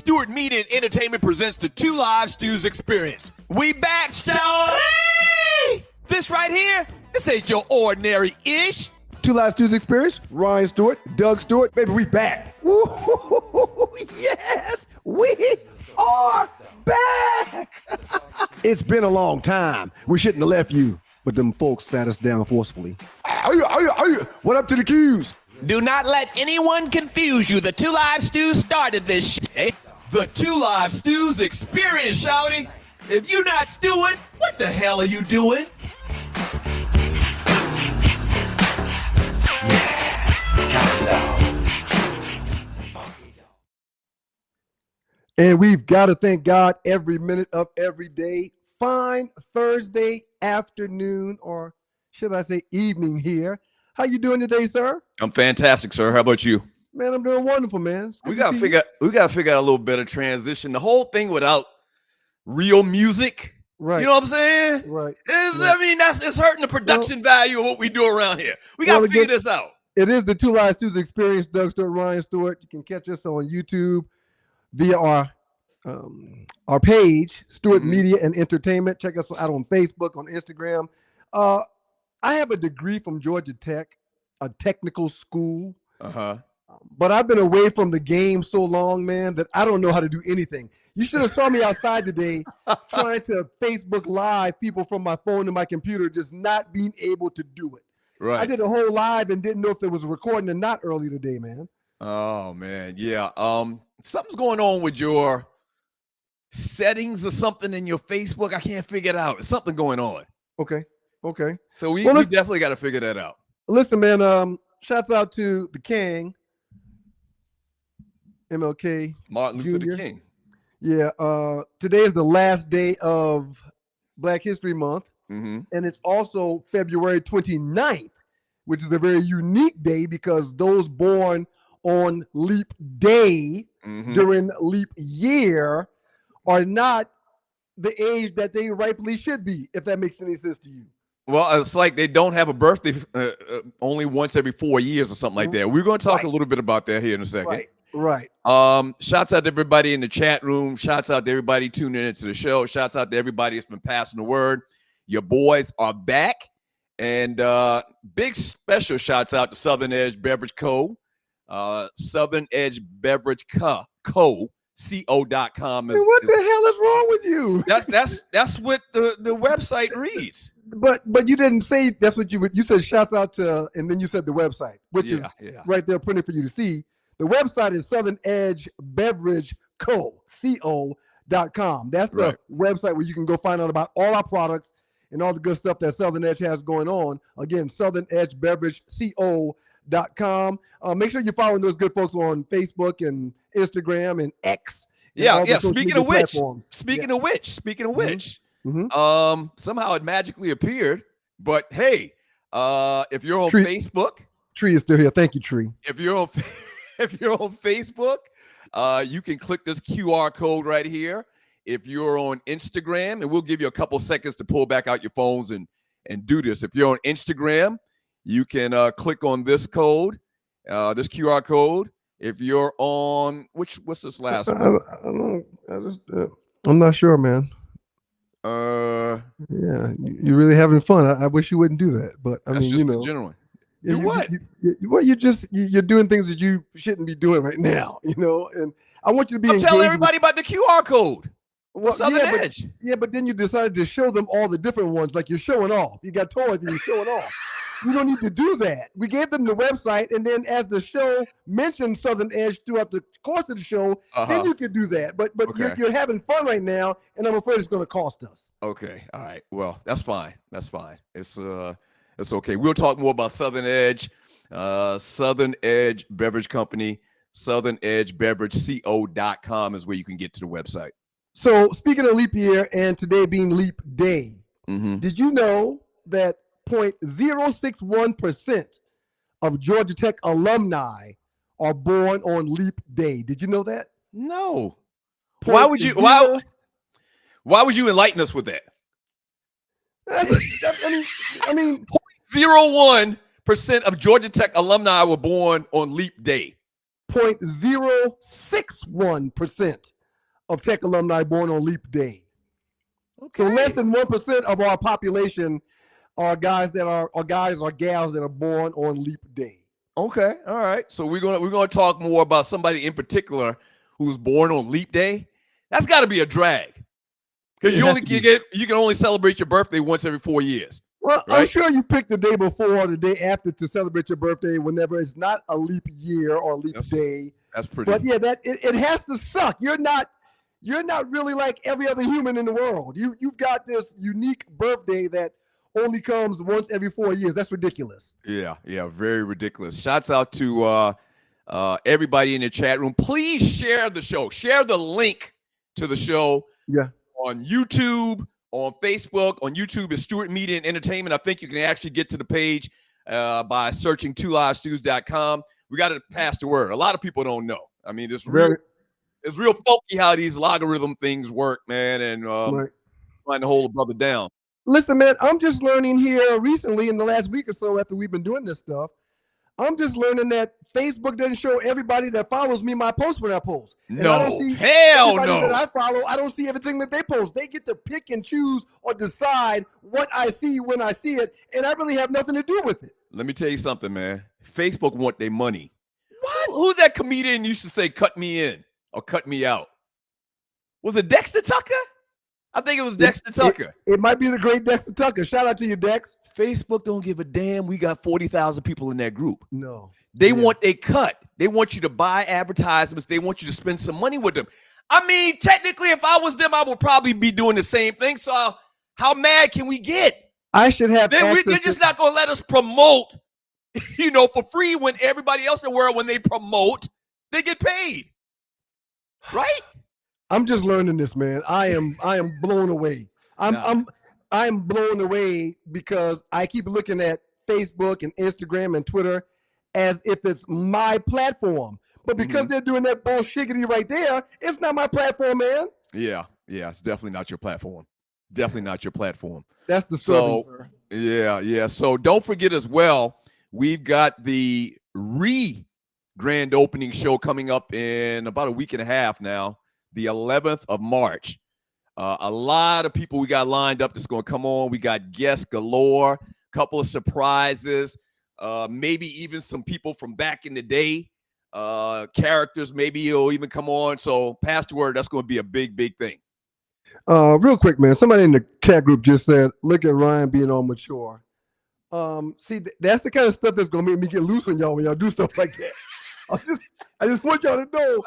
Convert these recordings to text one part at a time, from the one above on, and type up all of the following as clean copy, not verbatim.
Stewart Media and Entertainment presents the Two Live Stews Experience. We back, shall we? This right here, this ain't your ordinary-ish. Two Live Stews Experience, Ryan Stewart, Doug Stewart, baby, we back. Woo-hoo-hoo-hoo-hoo. Yes, we are back. It's been a long time. We shouldn't have left you, but them folks sat us down forcefully. What up to the Qs? Do not let anyone confuse you. The Two Live Stews started this shit. The Two Live Stews Experience, shouty. If you're not stewing, what the hell are you doing? And we've got to thank God every minute of every day. Fine Thursday afternoon, or should I say evening here. How you doing today, sir? I'm fantastic, sir. How about you? Man, I'm doing wonderful, man. We gotta figure out a little better transition. The whole thing without real music, right? You know what I'm saying? Right. I mean, it's hurting the production value of what we do around here. We gotta figure this out. It is the Two Live Stews Experience. Doug Stewart, Ryan Stewart. You can catch us on YouTube via our page, Stewart Media and Entertainment. Check us out on Facebook, on Instagram. I have a degree from Georgia Tech, a technical school. But I've been away from the game so long, man, that I don't know how to do anything. You should have saw me outside today trying to Facebook Live people from my phone to my computer, just not being able to do it. Right. I did a whole live and didn't know if it was recording or not early today, man. Oh, man. Yeah. Something's going on with your settings or something in your Facebook. I can't figure it out. There's something going on. Okay. So we definitely got to figure that out. Listen, man, shouts out to the King, MLK Martin Luther King. Yeah, today is the last day of Black History Month, and it's also February 29th, which is a very unique day because those born on leap day during leap year are not the age that they rightfully should be, if that makes any sense to you. Well, it's like they don't have a birthday only once every 4 years or something like that. We're going to talk a little bit about that here in a second. Right. Shouts out to everybody in the chat room. Shouts out to everybody tuning into the show. Shouts out to everybody that's been passing the word. Your boys are back. And big special shouts out to Southern Edge Beverage Co. Southern Edge Beverage Co. Co.com. What the hell is wrong with you? That's what the website reads. But you didn't say that's what you said. Shouts out to, and then you said the website, which is right there, printed for you to see. The website is Southern Edge Beverage Co. Co.com. That's the website where you can go find out about all our products and all the good stuff that Southern Edge has going on. Again, Southern Edge Beverage Co.com. Make sure you're following those good folks on Facebook and Instagram and X. And Speaking of which, somehow it magically appeared. But hey, if you're on Facebook, Tree is still here. Thank you, Tree. If you're on Facebook, you can click this QR code right here. If you're on Instagram, and we'll give you a couple seconds to pull back out your phones and do this. If you're on Instagram, you can click on this code, this QR code. If you're on what's this last one? I'm not sure, man. Yeah, you're really having fun. I wish you wouldn't do that, but I mean, just a general. You're doing things that you shouldn't be doing right now, and I want you to be I'm telling everybody about the QR code. Southern Edge. But then you decided to show them all the different ones, like you're showing off. You got toys and you're showing off. You don't need to do that. We gave them the website, and then as the show mentioned Southern Edge throughout the course of the show, then you could do that. But you're having fun right now, and I'm afraid it's going to cost us. Okay, all right. Well, that's fine. It's okay. We'll talk more about Southern Edge, Southern Edge Beverage Company, Southern Edge Beverage Co.com is where you can get to the website. So speaking of leap year and today being leap day, did you know that 0.061% of Georgia Tech alumni are born on leap day? Did you know that? No. Why would you enlighten us with that? I mean, 0.01% of Georgia Tech alumni were born on leap day. 0.061%. of Tech alumni born on Leap Day. Okay. So less than 1% of our population are guys or gals that are born on Leap Day. Okay. All right. So we're gonna talk more about somebody in particular who's born on Leap Day. That's got to be a drag because you can only celebrate your birthday once every 4 years. Well, right? I'm sure you pick the day before or the day after to celebrate your birthday whenever it's not a leap year or leap day. That's pretty. But yeah, it has to suck. You're not really like every other human in the world. You've got this unique birthday that only comes once every 4 years. That's ridiculous. Yeah, very ridiculous. Shouts out to everybody in the chat room. Please share the show. Share the link to the show. Yeah. On YouTube, on Facebook. On YouTube is Stewart Media and Entertainment. I think you can actually get to the page by searching 2livestews.com. We got to pass the word. A lot of people don't know. I mean, it's real funky how these logarithm things work, man, and trying to hold a brother down. Listen, man, I'm just learning here recently in the last week or so after we've been doing this stuff. I'm just learning that Facebook doesn't show everybody that follows me my post when I post. And no, I don't see hell no. That I follow, I don't see everything that they post. They get to pick and choose or decide what I see when I see it, and I really have nothing to do with it. Let me tell you something, man. Facebook want their money. What? Who's that comedian used to say, cut me in or cut me out? Was it Dexter Tucker? I think it was Dexter Tucker. It might be the great Dexter Tucker. Shout out to you, Dex. Facebook don't give a damn. We got 40,000 people in that group. No. They want a cut. They want you to buy advertisements. They want you to spend some money with them. I mean, technically, if I was them, I would probably be doing the same thing. So how mad can we get? I should have They're just not going to let us promote, for free when everybody else in the world, when they promote, they get paid. Right? I'm just learning this, man. I am blown away. I'm blown away because I keep looking at Facebook and Instagram and Twitter as if it's my platform. But because they're doing that bullshigaddy right there, it's not my platform, man. Yeah, it's definitely not your platform. Definitely not your platform. That's disturbing, sir. Yeah. So don't forget as well, we've got the grand opening show coming up in about a week and a half now, the 11th of March. A lot of people we got lined up that's going to come on. We got guests galore, a couple of surprises, maybe even some people from back in the day, characters maybe you'll even come on. So pass the word. That's going to be a big, big thing. Real quick, man. Somebody in the chat group just said, look at Ryan being all mature. See, that's the kind of stuff that's going to make me get loose on y'all when y'all do stuff like that. I just want y'all to know,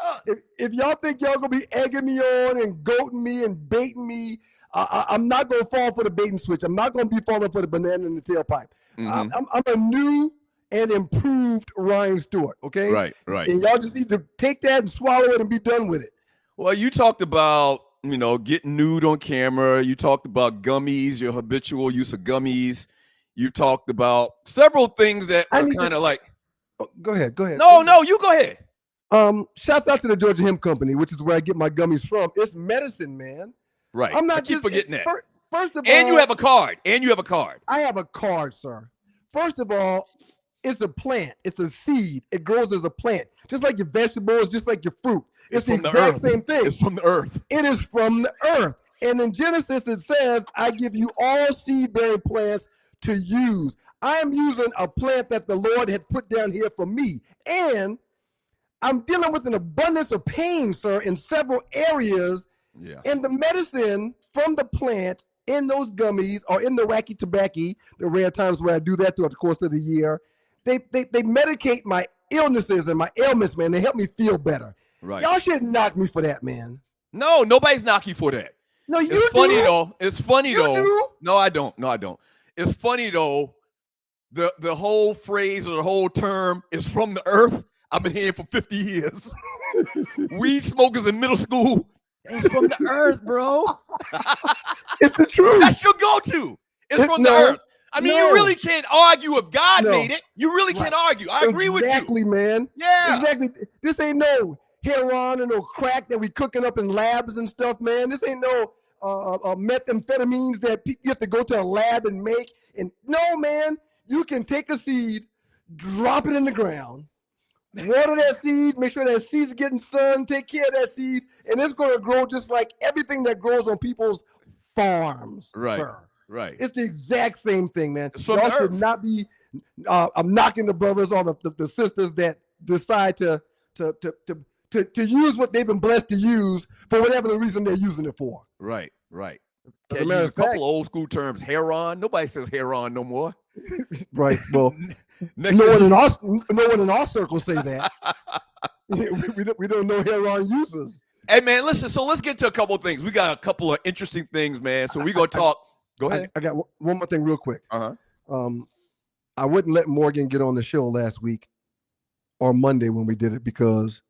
if y'all think y'all gonna be egging me on and goating me and baiting me, I'm not gonna fall for the bait and switch. I'm not gonna be falling for the banana in the tailpipe. I'm a new and improved Ryan Stewart. Okay, right. And y'all just need to take that and swallow it and be done with it. Well, you talked about getting nude on camera. You talked about gummies, your habitual use of gummies. You talked about several things that are kind of like. Oh, go ahead. No, you go ahead. Shouts out to the Georgia Hemp Company, which is where I get my gummies from. It's medicine, man. Right. I'm not I keep forgetting that. First of all, and you have a card. I have a card, sir. First of all, it's a plant. It's a seed. It grows as a plant, just like your vegetables, just like your fruit. It's the exact same thing. It's from the earth. It is from the earth. And in Genesis, it says, "I give you all seed-bearing plants to use." I am using a plant that the Lord had put down here for me. And I'm dealing with an abundance of pain, sir, in several areas. Yeah. And the medicine from the plant in those gummies or in the wacky tobacco, the rare times where I do that throughout the course of the year, they medicate my illnesses and my ailments, man. They help me feel better. Right. Y'all shouldn't knock me for that, man. No, nobody's knocking you for that. No, you It's funny though. It's funny though. Do? No, I don't. It's funny though. The whole phrase or the whole term is from the earth. I've been hearing for 50 years. Weed smokers in middle school. It's from the earth, bro. It's the truth. That's your go-to. It's from the earth. I mean, you really can't argue if God made it. You really can't argue. I agree with you. Exactly, man. Yeah. Exactly. This ain't no heroin and no crack that we cooking up in labs and stuff, man. This ain't no methamphetamines that you have to go to a lab and make. And no, man, you can take a seed, drop it in the ground, water that seed, make sure that seed's getting sun, take care of that seed, and it's going to grow just like everything that grows on people's farms, Right. sir. Right. It's the exact same thing, man. It's from Y'all the should earth. not be I'm knocking the brothers or the sisters that decide to use what they've been blessed to use for whatever the reason they're using it for. Right. Right. As a Can't matter use a of fact, couple of old school terms. Hair on. Nobody says hair on no more. right. Well, Next no thing one in our circle say that. we don't know hair on users. Hey man, listen. So let's get to a couple of things. We got a couple of interesting things, man. So we're gonna talk. Go ahead. I got one more thing real quick. Uh-huh. I wouldn't let Morgan get on the show last week or Monday when we did it because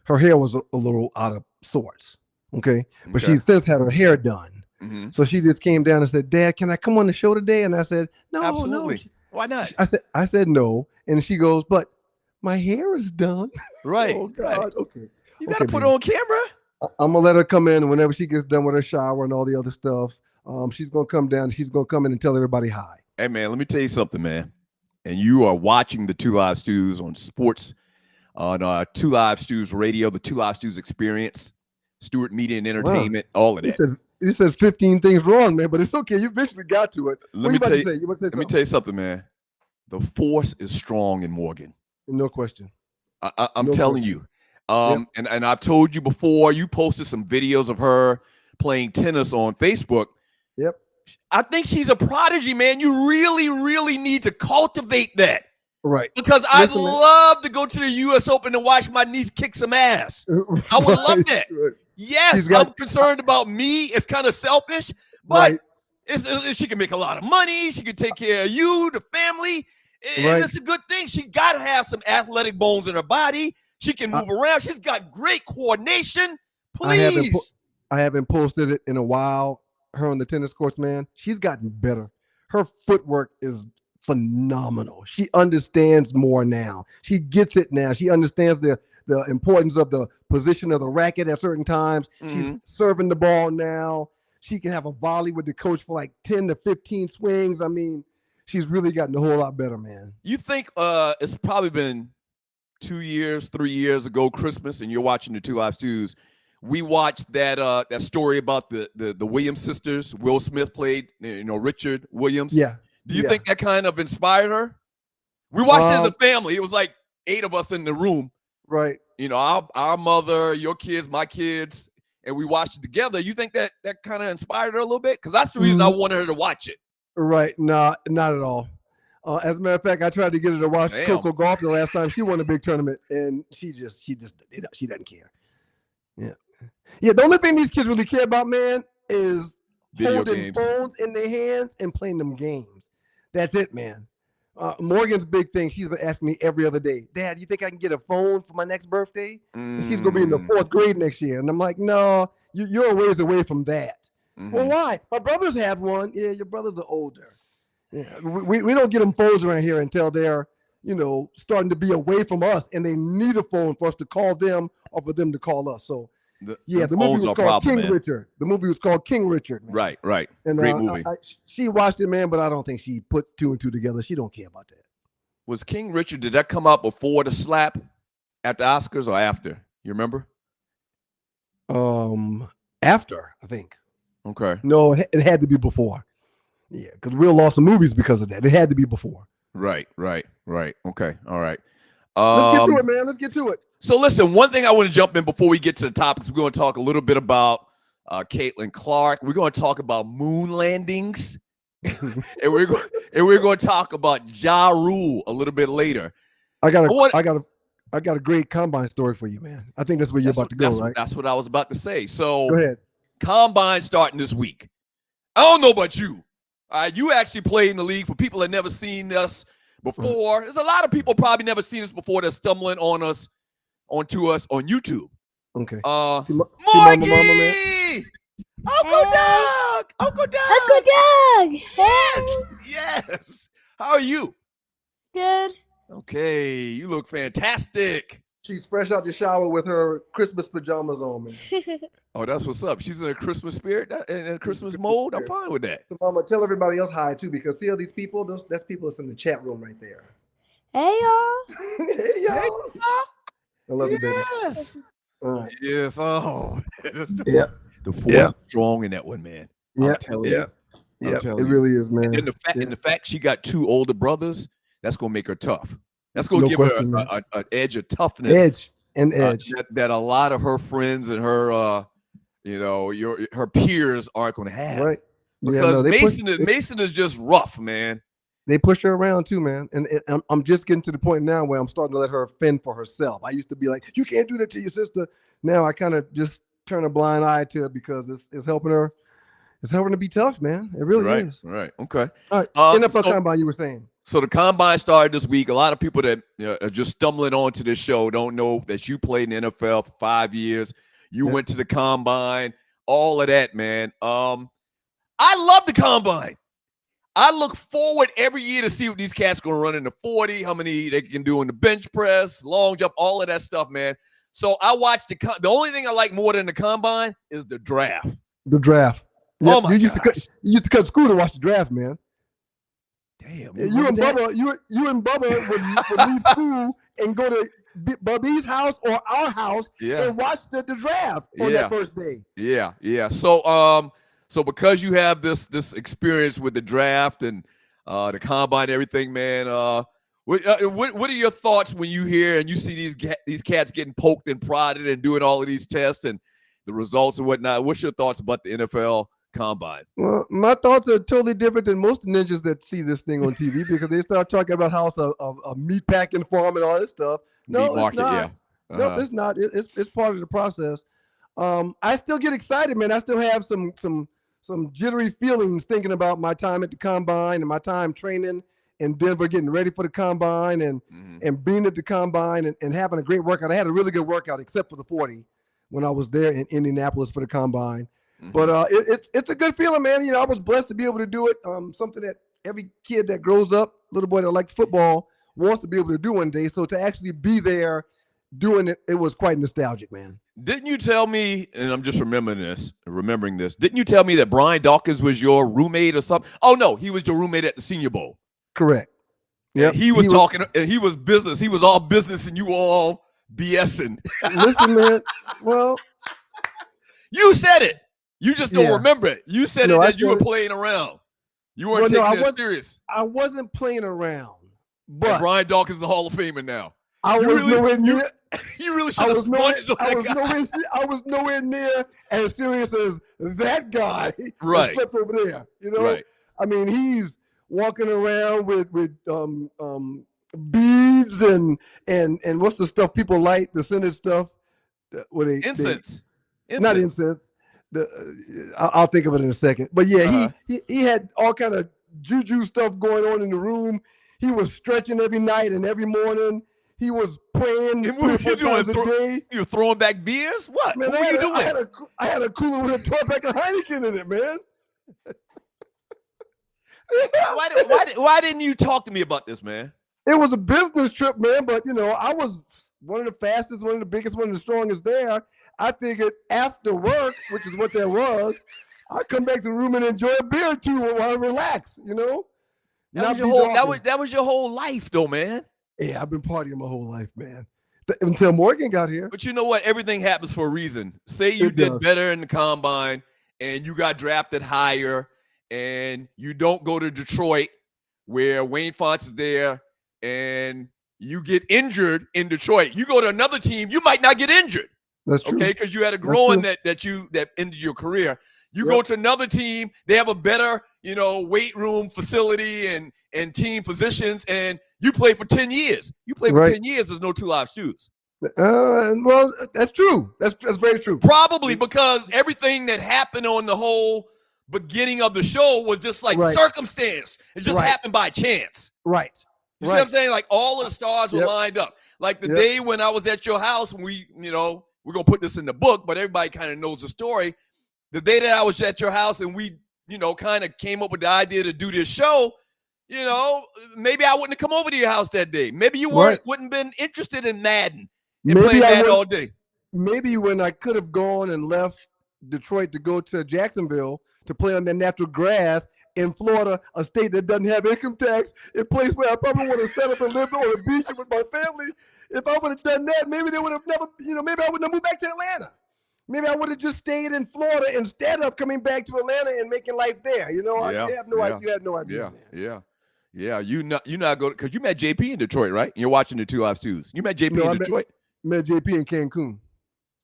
her hair was a little out of sorts. Okay. But she since had her hair done. Mm-hmm. So she just came down and said, Dad, can I come on the show today? And I said, no, Absolutely. no. Why not? I said no. And she goes, but my hair is done. Right. Oh God. Right. Okay. You gotta put it on camera. I'm gonna let her come in whenever she gets done with her shower and all the other stuff. She's gonna come down. She's gonna come in and tell everybody hi. Hey man, let me tell you something, man. And you are watching the Two Live Stews on sports, on Two Live Stews Radio, the Two Live Stews Experience, Stewart Media and Entertainment, all of that. You said 15 things wrong, man, but it's okay. You eventually got to it. Let me tell you something, man. The force is strong in Morgan. No question. I'm telling you. And I've told you before, you posted some videos of her playing tennis on Facebook. Yep. I think she's a prodigy, man. You really, really need to cultivate that. Right. Because I'd love to go to the U.S. Open and watch my niece kick some ass. I would love that. Right. Yes, I'm concerned about me. It's kind of selfish, but she can make a lot of money. She can take care of you, the family. And it's a good thing. She got to have some athletic bones in her body. She can move around. She's got great coordination. Please. I haven't posted it in a while. Her on the tennis courts, man. She's gotten better. Her footwork is phenomenal. She understands more now. She gets it now. She understands the importance of the position of the racket at certain times. Mm-hmm. She's serving the ball now. She can have a volley with the coach for like 10 to 15 swings. I mean, she's really gotten a whole lot better, man. You think it's probably been 2 years, 3 years ago, Christmas, and you're watching the Two Live Stews. We watched that story about the Williams sisters. Will Smith played, Richard Williams. Yeah. Do you think that kind of inspired her? We watched it as a family. It was like 8 of us in the room. Right. Our mother, your kids, my kids, and we watched it together. You think that kind of inspired her a little bit? Because that's the reason I wanted her to watch it. Right. No, not at all. As a matter of fact, I tried to get her to watch Coco Golf the last time she won a big tournament, and she doesn't care. Yeah. Yeah, the only thing these kids really care about, man, is holding phones in their hands and playing them games. That's it, man. Morgan's big thing, she's been asking me every other day, Dad, you think I can get a phone for my next birthday? And she's going to be in the 4th grade next year. And I'm like, no, you're a ways away from that. Mm-hmm. Well, why? My brothers have one. Yeah, your brothers are older. Yeah, we don't get them phones around here until they're, starting to be away from us, and they need a phone for us to call them or for them to call us. So, the movie was called King Richard. The movie was called King Richard. Man. Right. And, great movie. She watched it, man, but I don't think she put 2 and 2 together. She don't care about that. Was King Richard, did that come out before the slap at the Oscars or after? You remember? After, I think. Okay. No, it had to be before. Yeah, because Will lost some movies because of that. It had to be before. Right. Okay. All right. Let's get to it, man. Let's get to it. So listen, one thing I want to jump in before we get to the topics, we're going to talk a little bit about Caitlin Clark. We're going to talk about moon landings, and we're going to talk about Ja Rule a little bit later. I got a great combine story for you, man. I think that's where you're about to go, right? That's what I was about to say. So go ahead. Combine starting this week. I don't know about you. You actually played in the league. For people that never seen us before, there's a lot of people probably never seen us before that's stumbling onto us on YouTube. Okay. Morgie! Uncle Doug! Yes. How are you? Good. Okay, you look fantastic. She's fresh out the shower with her Christmas pajamas on, man. Oh, that's what's up. She's in a Christmas spirit, in a Christmas mode. I'm fine with that. So, Mama, tell everybody else hi, too, because see all these people? That's people that's in the chat room right there. Hey y'all. Hey, y'all. Hey, I love you, baby. yes. All right. Yes. Oh, Yeah. the force Yeah. is strong in that one, man. Yeah. I'm telling Yeah. you. Yeah. I'm It telling you. really is, man. And then the fact she got 2 older brothers, that's gonna make her tough. That's gonna No give question, her man. an edge of toughness Edge and edge. that a lot of her friends and her her peers aren't gonna have. Right. Yeah. Because No, Mason is just rough, man. they push her around too, man. And I'm just getting to the point now where I'm starting to let her fend for herself. I used to be like, you can't do that to your sister. Now I kind of just turn a blind eye to it because it's helping her. It's helping her to be tough, man. It really is. Right. Okay. All right. NFL Combine, you were saying. So the Combine started this week. A lot of people that are just stumbling onto this show don't know that you played in the NFL for 5 years. You went to the Combine, all of that, man. I love the Combine. I look forward every year to see what these cats going to run in the 40, how many they can do in the bench press, long jump, all of that stuff, man. So I watched the only thing I like more than the Combine is the draft. The draft. Yep. Oh my you used to cut school to watch the draft, man. Damn. You and Bubba would leave school and go to Bubby's house or our house and watch the draft on that first day. Yeah. So because you have this experience with the draft and the Combine and everything, man, what are your thoughts when you hear and you see these cats getting poked and prodded and doing all of these tests and the results and whatnot? What's your thoughts about the NFL Combine? Well, my thoughts are totally different than most ninjas that see this thing on TV because they start talking about how it's a meat packing farm and all this stuff. No, meat market, it's not. yeah. No, it's not. It's part of the process. I still get excited, man. I still have some jittery feelings thinking about my time at the Combine and my time training in Denver, getting ready for the Combine and being at the Combine and having a great workout. I had a really good workout except for the 40 when I was there in Indianapolis for the Combine. But it's a good feeling, man. You know, I was blessed to be able to do it. Something that every kid that grows up, little boy that likes football, wants to be able to do one day. So to actually be there doing it, it was quite nostalgic, man. Didn't you tell me, and I'm just remembering this, didn't you tell me that Brian Dawkins was your roommate or something? Oh, no, he was your roommate at the Senior Bowl. Correct. Yeah, he was talking, and he was business. He was all business, and you were all BSing. Listen, man, well. You said it. You just don't remember it. You said that you were playing around. You weren't taking it serious. I wasn't playing around. But and Brian Dawkins is a Hall of Famer now. I was nowhere near. You really should have sponged on that guy. I was nowhere near as serious as that guy. Right. Slept over there. You know. Right. I mean, he's walking around with beads and what's the stuff people light, the scented stuff. Incense. Not incense. I'll think of it in a second. But yeah, he had all kind of juju stuff going on in the room. He was stretching every night and every morning. He was praying 3 or 4 times a day. You were throwing back beers? What? Man, what were you doing? I had a cooler with a 12-pack of Heineken in it, man. Why didn't you talk to me about this, man? It was a business trip, man. But, you know, I was one of the fastest, one of the biggest, one of the strongest there. I figured after work, which is what that was, I'd come back to the room and enjoy a beer or two while I relax, you know? That was your whole life, though, man. Yeah, I've been partying my whole life, man. Until Morgan got here. But you know what? Everything happens for a reason. Say you did better in the Combine and you got drafted higher and you don't go to Detroit where Wayne Fontes is there and you get injured in Detroit. You go to another team, you might not get injured. That's true. Okay, because you had a growing that ended your career. You go to another team, they have a better, weight room facility and team positions, and you play for 10 years. You play for 10 years, there's no 2 live shoes. Well, that's true. That's very true. Probably because everything that happened on the whole beginning of the show was just like circumstance. It just happened by chance. Right. You see what I'm saying? Like all of the stars were lined up. Like the day when I was at your house, and we're going to put this in the book, but everybody kind of knows the story. The day that I was at your house and we, kind of came up with the idea to do this show, maybe I wouldn't have come over to your house that day. Maybe you wouldn't have been interested in Madden and playing Madden all day. Maybe when I could have gone and left Detroit to go to Jacksonville to play on the natural grass in Florida, a state that doesn't have income tax, a place where I probably want to set up and live on a beach with my family. If I would have done that, maybe they would have never, maybe I wouldn't have moved back to Atlanta. Maybe I would have just stayed in Florida instead of coming back to Atlanta and making life there. You have no idea. You had no idea. Yeah. You not go because you met JP in Detroit, right? You're watching the 2 Live Stews. You met JP in Detroit. Met JP in Cancun.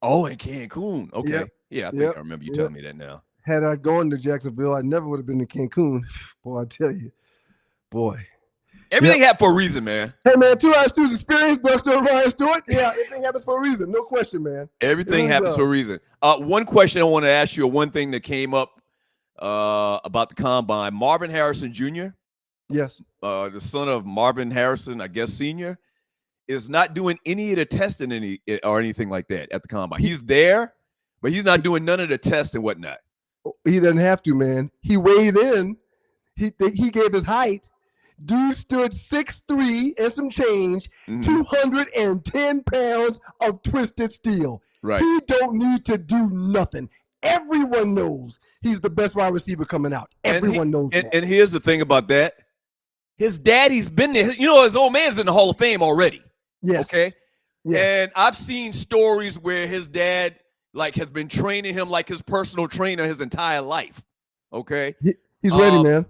Oh, in Cancun. Okay. Yep. Yeah, I think I remember you telling me that now. Had I gone to Jacksonville, I never would have been in Cancun. Boy, I tell you, everything happened for a reason, man. Hey, man, 2 Live Stews experience, Doug Stewart, Ryan Stewart. Yeah, everything happens for a reason. No question, man. Everything happens for a reason. One question I want to ask you, one thing that came up about the combine, Marvin Harrison Jr., yes, the son of Marvin Harrison, I guess, Sr., is not doing any of the testing or anything like that at the combine. He's there, but he's not doing none of the tests and whatnot. He doesn't have to, man. He weighed in. He gave his height. Dude stood 6'3" and some change, 210 pounds of twisted steel. Right. He don't need to do nothing. Everyone knows he's the best wide receiver coming out. Everyone knows that. And here's the thing about that. His daddy's been there. His old man's in the Hall of Fame already. Yes. Okay. Yes. And I've seen stories where his dad has been training him like his personal trainer his entire life. Okay. He's ready, man.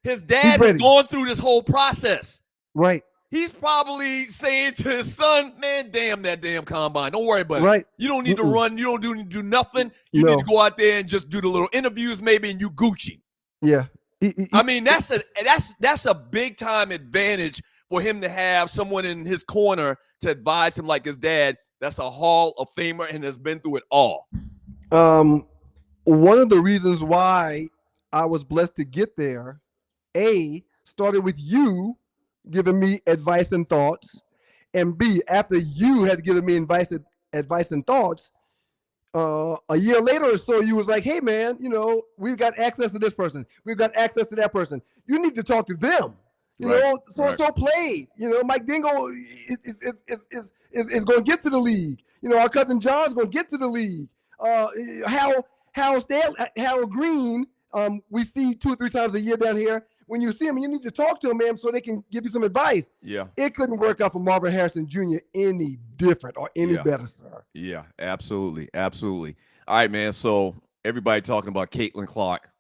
His dad has gone through this whole process. Right. He's probably saying to his son, man, damn that damn combine. Don't worry about it. You don't need to run. You don't need to do nothing. You need to go out there and just do the little interviews maybe, and you Gucci. Yeah. That's a big time advantage for him to have someone in his corner to advise him like his dad. That's a Hall of Famer and has been through it all. One of the reasons why I was blessed to get there, started with you giving me advice and thoughts, and B, after you had given me advice and thoughts, a year later or so, you was like, hey, man, we've got access to this person. We've got access to that person. You need to talk to them. So played. Mike Dingle is going to get to the league. Our cousin John's going to get to the league. Harold Green, we see 2 or 3 times a year down here. When you see him, you need to talk to him, man, so they can give you some advice. Yeah. It couldn't work out for Marvin Harrison Jr. any different or any better, sir. Yeah, absolutely. Absolutely. All right, man. So everybody talking about Caitlin Clark.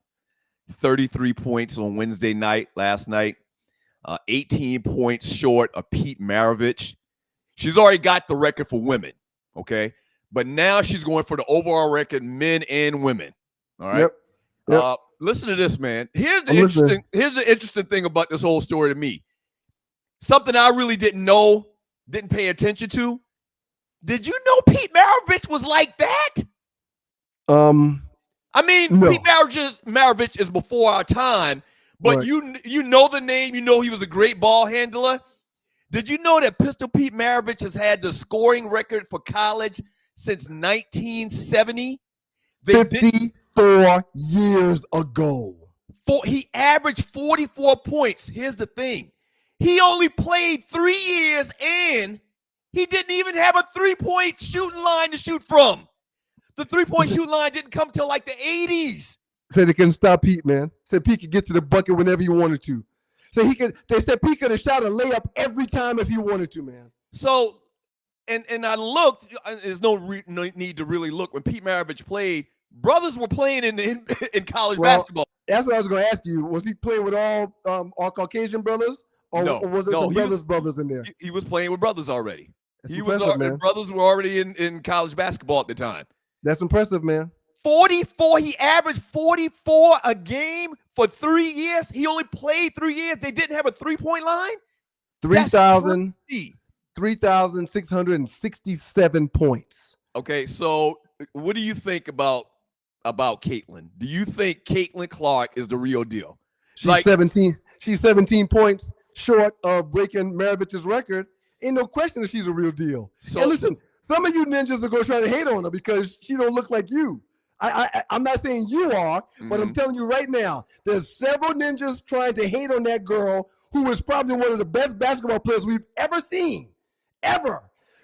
33 points on Wednesday night, last night. 18 points short of Pete Maravich. She's already got the record for women, okay? But now she's going for the overall record, men and women. All right? Yep. Listen to this, man. Here's the interesting thing about this whole story to me. Something I really didn't know, didn't pay attention to. Did you know Pete Maravich was like that? No. Pete Maravich is before our time, but right. you know the name. You know he was a great ball handler. Did you know that Pistol Pete Maravich has had the scoring record for college since 1970? 54 years ago. He averaged 44 points. Here's the thing. He only played 3 years, and he didn't even have a three-point shooting line to shoot from. The three-point shooting line didn't come till like the 80s. Said they couldn't stop Pete, man. Said Pete could get to the bucket whenever he wanted to. They said Pete could have shot a layup every time if he wanted to, man. So, and I looked. There's no need to really look. When Pete Maravich played, brothers were playing in college basketball. That's what I was going to ask you. Was he playing with all Caucasian brothers, or was there some brothers in there? He was playing with brothers already. Man. Brothers were already in college basketball at the time. That's impressive, man. 44. He averaged 44 a game for 3 years. He only played 3 years. They didn't have a three-point line. 3,667 points. Okay, so what do you think about Caitlin? Do you think Caitlin Clark is the real deal? She's 17. She's 17 points short of breaking Maravich's record. Ain't no question that she's a real deal. And listen, some of you ninjas are going to try to hate on her because she don't look like you. I'm not saying you are, but I'm telling you right now, there's several ninjas trying to hate on that girl who is probably one of the best basketball players we've ever seen, ever,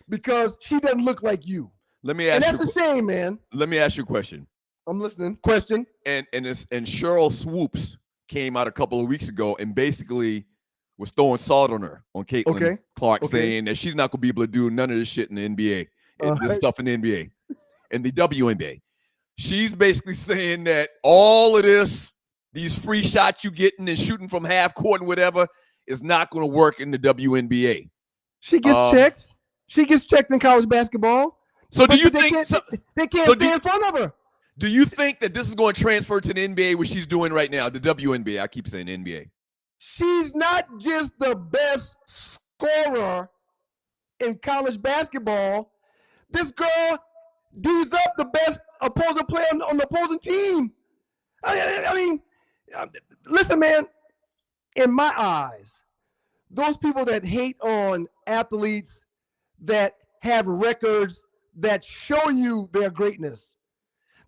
because she doesn't look like you. Let me ask that's a shame, man. Let me ask you a question. I'm listening. Question. And Cheryl Swoops came out a couple of weeks ago and basically was throwing salt on her, on Caitlin Clark, saying that she's not going to be able to do none of this shit in the NBA, this stuff in the NBA, and the WNBA. She's basically saying that all of this, these free shots you getting and shooting from half court and whatever, is not going to work in the WNBA. She gets checked. She gets checked in college basketball. So do you think they can't stay in front of her? Do you think that this is going to transfer to the NBA, what she's doing right now, the WNBA? I keep saying NBA. She's not just the best scorer in college basketball. This girl D's up the best opposing player on the opposing team. I mean, listen, man, in my eyes, those people that hate on athletes that have records that show you their greatness,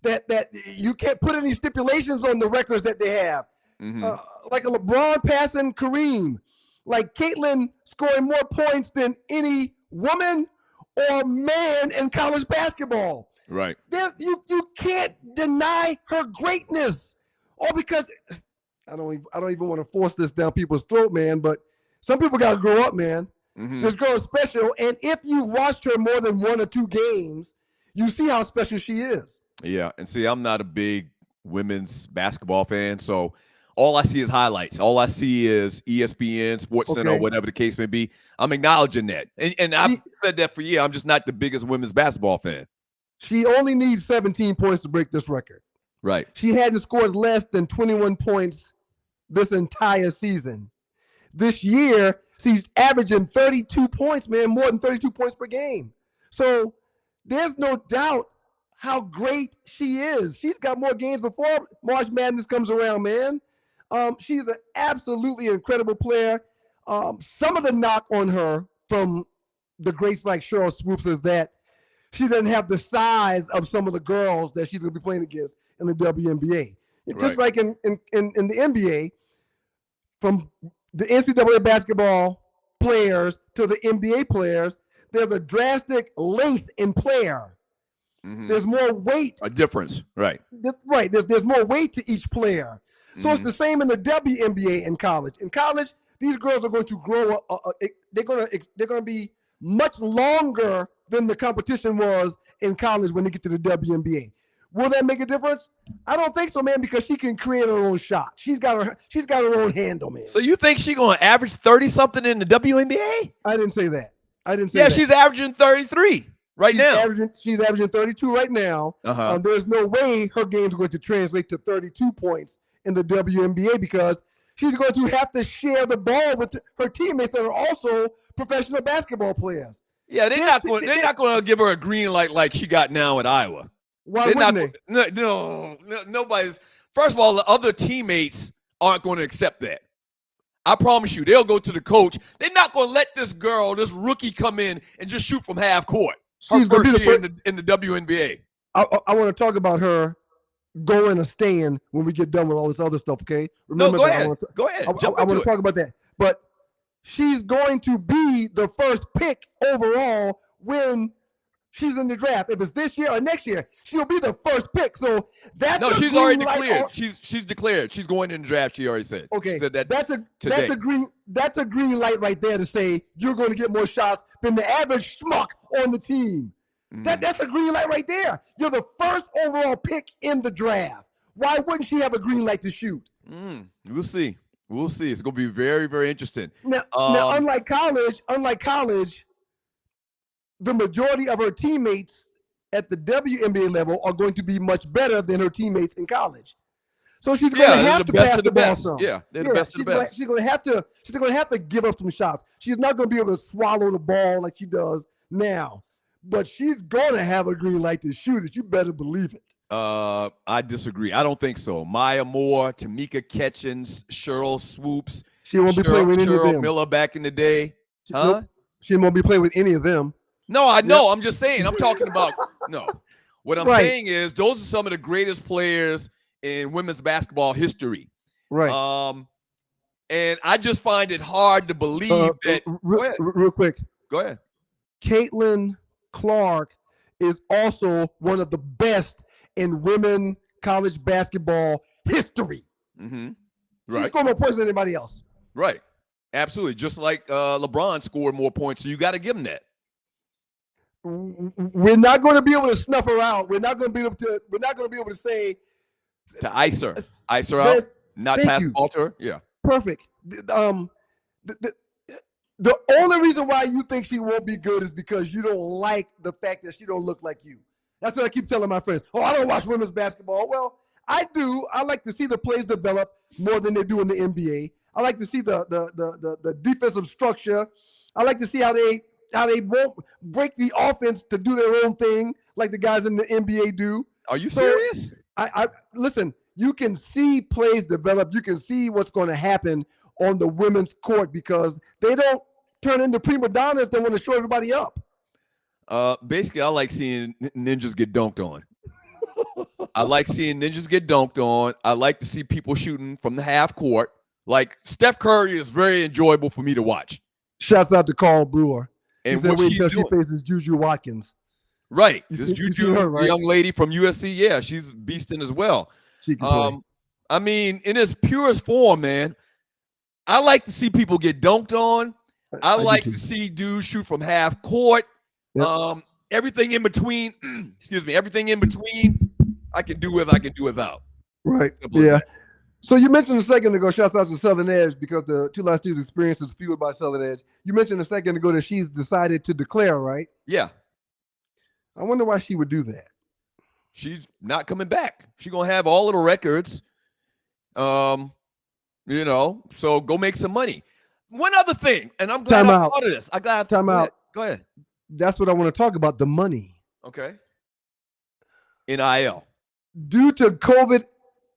that you can't put any stipulations on the records that they have, like a LeBron passing Kareem, like Caitlin scoring more points than any woman or man in college basketball. Right. You can't deny her greatness. Or because I don't even want to force this down people's throat, man, but some people got to grow up, man. This girl is special, and if you watched her more than 1 or 2 games, you see how special she is. Yeah, and see, I'm not a big women's basketball fan, so all I see is highlights. All I see is ESPN, Sports Center, whatever the case may be. I'm acknowledging that. And I've said that for years. I'm just not the biggest women's basketball fan. She only needs 17 points to break this record. Right. She hadn't scored less than 21 points this entire season. This year, she's averaging 32 points, man, more than 32 points per game. So there's no doubt how great she is. She's got more games before March Madness comes around, man. She's an absolutely incredible player. Some of the knock on her from the greats like Cheryl Swoops is that she doesn't have the size of some of the girls that she's going to be playing against in the WNBA. Just like in the NBA, from the NCAA basketball players to the NBA players, there's a drastic length in player. There's more weight. A difference, right. Right, there's more weight to each player. So it's the same in the WNBA in college. In college, these girls are going to grow. They're going to be much longer than the competition was in college when they get to the WNBA. Will that make a difference? I don't think so, man, because she can create her own shot. She's got her own handle, man. So you think she's going to average 30-something in the WNBA? I didn't say that. Yeah, she's averaging 33 now. She's averaging 32 right now. There's no way her game's going to translate to 32 points in the WNBA because she's going to have to share the ball with her teammates that are also professional basketball players. Yeah, they're not going to give her a green light like she got now at Iowa. Why wouldn't they? No, nobody's. First of all, the other teammates aren't going to accept that. I promise you, they'll go to the coach. They're not going to let this rookie, come in and just shoot from half court. She's going to be in the WNBA. I want to talk about her going or staying when we get done with all this other stuff, okay? Remember go ahead. Go ahead. I want to talk about that. But she's going to be the first pick overall when she's in the draft. If it's this year or next year, she'll be the first pick. So she's already declared. She's declared. She's going in the draft. She already said. Okay. She said that that's a green light right there to say you're going to get more shots than the average schmuck on the team. That's a green light right there. You're the first overall pick in the draft. Why wouldn't she have a green light to shoot? We'll see. It's going to be very, very interesting. Now, unlike college, the majority of her teammates at the WNBA level are going to be much better than her teammates in college. So she's going to have to pass the ball some. Yeah, they're the best of the best. She's going to have to give up some shots. She's not going to be able to swallow the ball like she does now. But she's going to have a green light to shoot it. You better believe it. I disagree. I don't think so. Maya Moore, Tamika Catchings, Cheryl Swoops. She won't be playing with any of them. Miller back in the day. She won't be playing with any of them. No, I know. I'm just saying. I'm talking about no. What I'm saying is those are some of the greatest players in women's basketball history. Right. And I just find it hard to believe that. Real quick. Go ahead. Caitlin Clark is also one of the best in women college basketball history. She scored more points than anybody else. Right. Absolutely. Just like LeBron scored more points, so you got to give him that. We're not going to be able to snuff her out. We're not going to be able to. We're not going to be able to say to ice her out, not pass the ball to her. Yeah. Perfect. The only reason why you think she won't be good is because you don't like the fact that she don't look like you. That's what I keep telling my friends. Oh, I don't watch women's basketball. Well, I do. I like to see the plays develop more than they do in the NBA. I like to see the defensive structure. I like to see how they won't break the offense to do their own thing like the guys in the NBA do. Are you serious? I listen. You can see plays develop. You can see what's going to happen on the women's court because they don't turn into prima donnas that want to show everybody up. Basically, I like seeing ninjas get dunked on. I like seeing ninjas get dunked on. I like to see people shooting from the half court. Like Steph Curry is very enjoyable for me to watch. Shouts out to Carl Brewer. And he said wait until she faces Juju Watkins. Right. You see her, right? The young lady from USC, yeah, she's beasting as well. She can play. I mean, in its purest form, man, I like to see people get dunked on. I like to see dudes shoot from half court. Yep. Everything in between, everything in between, I can do with, I can do without. Right. Yeah. So you mentioned a second ago, shouts out to Southern Edge because the Two Last Dudes experience is fueled by Southern Edge. You mentioned a second ago that she's decided to declare, right? Yeah. I wonder why she would do that. She's not coming back. She's going to have all of the records. So go make some money. One other thing, and I'm glad I thought of this. I got time out. Go ahead. That's what I want to talk about, the money. Okay. NIL. Due to COVID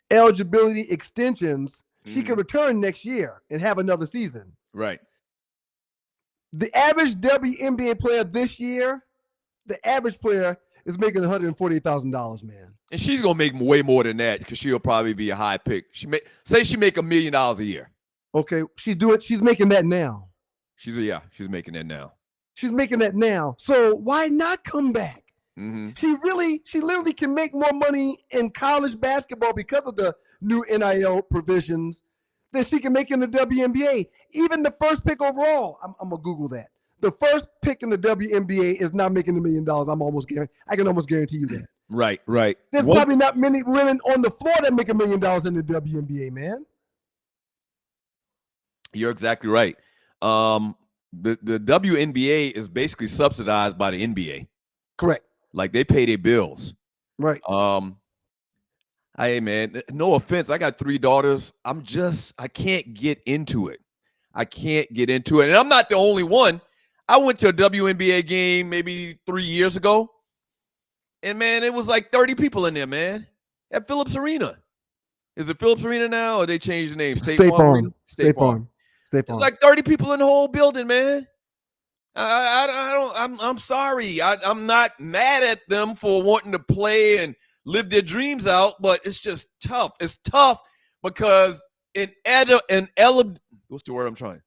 eligibility extensions, she can return next year and have another season. Right. The average WNBA player this year, the average player is making $148,000, man. And she's gonna make way more than that because she'll probably be a high pick. She make $1 million a year. Okay, she's making that now. She's making that now. She's making that now. So why not come back? Mm-hmm. She literally can make more money in college basketball because of the new NIL provisions than she can make in the WNBA. Even the first pick overall, I'm gonna Google that. The first pick in the WNBA is not making $1 million. I can almost guarantee you that. Right. There's probably not many women on the floor that make $1 million in the WNBA, man. You're exactly right. The WNBA is basically subsidized by the NBA. Correct. Like they pay their bills. Right. Hey man, no offense. I got 3 daughters. I can't get into it. And I'm not the only one. I went to a WNBA game maybe 3 years ago. And man, it was like 30 people in there, man. At Phillips Arena. Is it Phillips Arena now or they changed the name? State Farm. It's like 30 people in the whole building, man. I'm sorry. I'm not mad at them for wanting to play and live their dreams out, but it's just tough. It's tough because what's the word I'm trying?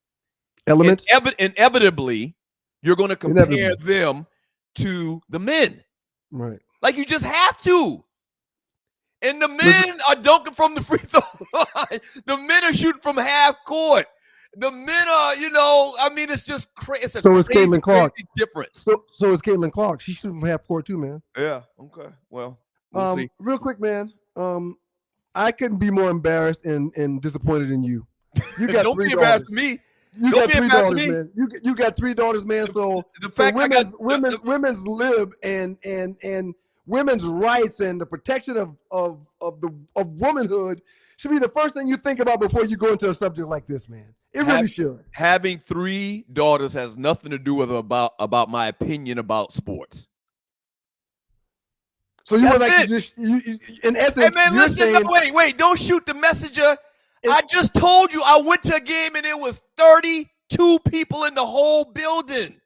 Inevitably, you're going to compare them to the men. Right. Like you just have to. And the men are dunking from the free throw line. The men are shooting from half court. The men are, it's just crazy. It's Caitlin Clark. Difference. So is Caitlin Clark. She's shooting from half court too, man. Yeah. Okay. Well, we'll see. Real quick, man. I couldn't be more embarrassed and disappointed in you. You got Don't be embarrassed with me. You got 3 daughters, man. You got 3 daughters, man. So the fact women's lib and women's rights and the protection of womanhood should be the first thing you think about before you go into a subject like this, man. It really should. Having 3 daughters has nothing to do with about my opinion about sports. So you would like to just, in essence, hey man, listen, wait, don't shoot the messenger. I just told you I went to a game and it was 32 people in the whole building.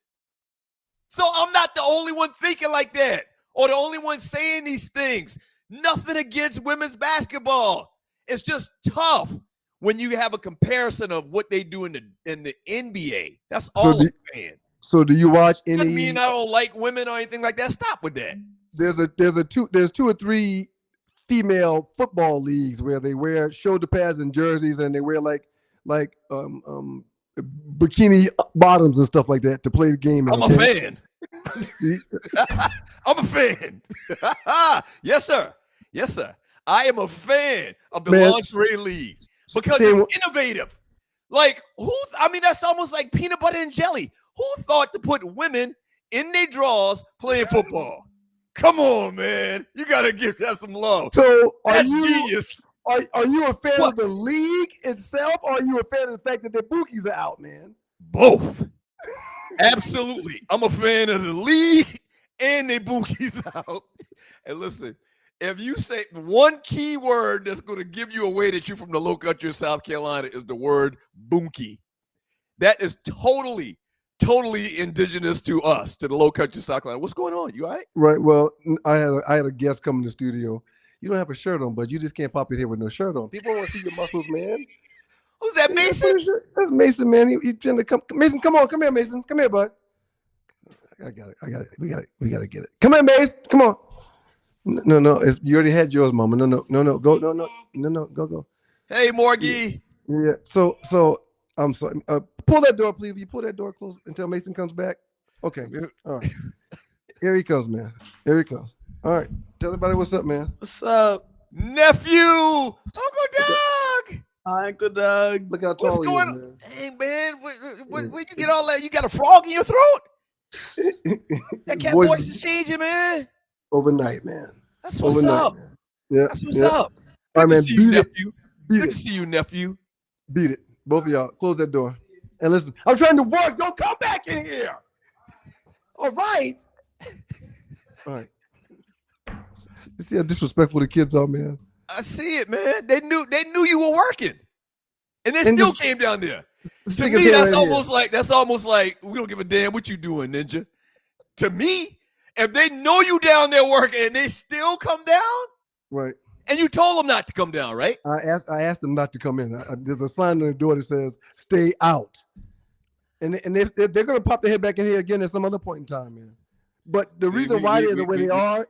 So I'm not the only one thinking like that or the only one saying these things. Nothing against women's basketball. It's just tough when you have a comparison of what they do in the NBA. That's all I'm saying. So do you watch any? Doesn't mean I don't like women or anything like that. Stop with that. There's 2 or 3 female football leagues where they wear shoulder pads and jerseys, and they wear like bikini bottoms and stuff like that to play the game. I'm a fan. See? I'm a fan. Yes, sir. Yes, sir. I am a fan of the lingerie league because it's innovative. Like, that's almost like peanut butter and jelly. Who thought to put women in their drawers playing football? Come on, man. You got to give that some love. So that's genius. Are you a fan of the league itself, or are you a fan of the fact that their bookies are out, man? Both. Absolutely. I'm a fan of the league and their bookies out. And listen, if you say one key word that's going to give you away that you're from the low country of South Carolina is the word bunkie. That is totally indigenous to us, to the low country of South Carolina. What's going on? You all right? Right. Well, I had a guest come in the studio. You don't have a shirt on, but you just can't pop in here with no shirt on. People want to see your muscles, man. Who's that, Mason? That's Mason, man. He trying to come. Mason, come on. Come here, Mason. Come here, bud. I got it. We got to get it. Come here, Mason. Come on. No. You already had yours, Mama. No. Go. No. Go. Hey, Morgie. Yeah. So I'm sorry. Pull that door, please. Will you pull that door close until Mason comes back? Okay. All right. Here he comes, man. Here he comes. All right. Tell everybody what's up, man. What's up, nephew? Uncle Doug. Hi, Uncle Doug. Look how tall what's going he is, on? Hey, man. Where'd you get all that? You got a frog in your throat? That cat voice is changing, man. Overnight, man. That's what's up. Man. Yeah. That's what's up. All right, man. Beat it, nephew. Good to see you, nephew. Beat it. Both of y'all. Close that door. And listen, I'm trying to work. Don't come back in here. All right. All right. You see how disrespectful the kids are, man. I see it, man. They knew you were working, and they still came down there. To me, that's almost like we don't give a damn what you doing, Ninja. To me, if they know you down there working and they still come down, right? And you told them not to come down, right? I asked them not to come in. There's a sign on the door that says "Stay out," and if they're gonna pop their head back in here again at some other point in time, man. But the reason why they're the way they are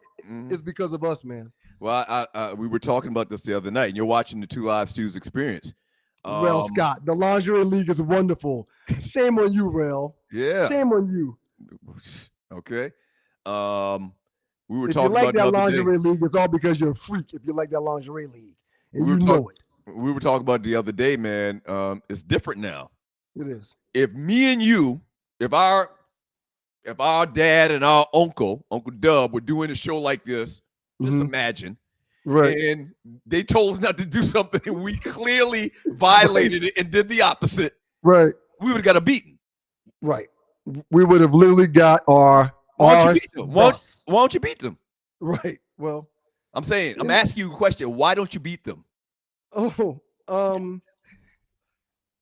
is because of us, man. Well, we were talking about this the other night, and you're watching the Two Live Stews experience. Rel Scott, the lingerie league is wonderful. Shame on you, Rel. Yeah. Shame on you. Okay. We were if talking you like about that lingerie league, it's all because you're a freak. If you like that lingerie league, and you know it. We were talking about the other day, man. It's different now. It is. If me and you, if our dad and our Uncle Dub, were doing a show like this, just imagine. Right. And they told us not to do something, and we clearly violated it and did the opposite. Right. We would have got a beating. Right. We would have literally got our. Why don't you beat them? Right. Well, I'm saying, I'm asking you a question. Why don't you beat them? Oh,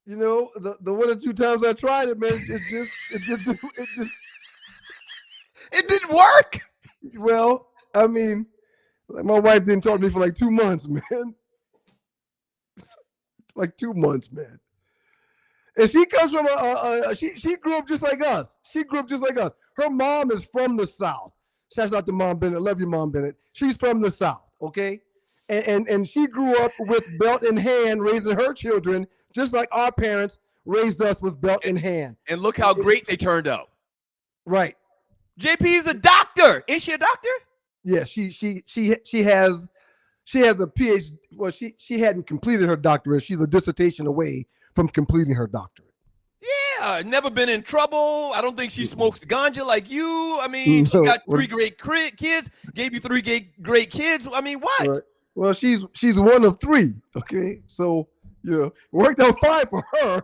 you know, the one or two times I tried it, man, it didn't work. Well, I mean, my wife didn't talk to me for like 2 months, man. Like 2 months, man. And she comes from she grew up just like us. Her mom is from the South. Shouts out to Mom Bennett. Love you, Mom Bennett. She's from the South, okay? And she grew up with belt in hand, raising her children, just like our parents raised us with belt in hand. And look how great they turned out. Right. JP is a doctor. Is she a doctor? Yeah, she has a PhD. Well, she hadn't completed her doctorate. She's a dissertation away from completing her doctorate. Yeah, never been in trouble. I don't think she smokes ganja like you. I mean, she got 3 great kids, gave you 3 great kids. I mean, what? Right. Well, she's one of 3. Okay, so it worked out fine for her.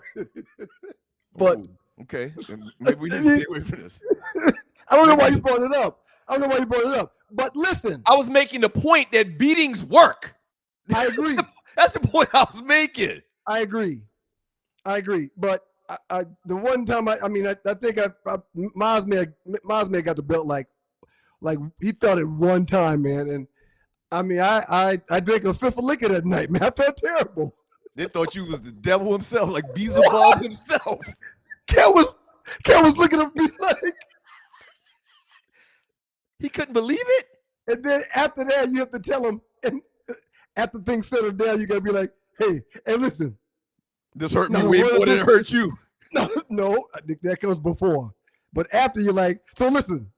But okay, maybe we need to stay away from this. I don't know why you brought it up. But listen, I was making the point that beatings work. I agree. That's the point I was making. I agree. But I the one time I think Miles may have got the belt like he felt it one time, man. And I mean I drank a 5th of liquor that night, man. I felt terrible. They thought you was the devil himself, like Beelzebub himself. Kel was looking at me like he couldn't believe it. And then after that, you have to tell him. And after things settle down, you gotta be like, hey, listen. This hurt me way more than it hurt you. No, that comes before. But after you're like, so listen,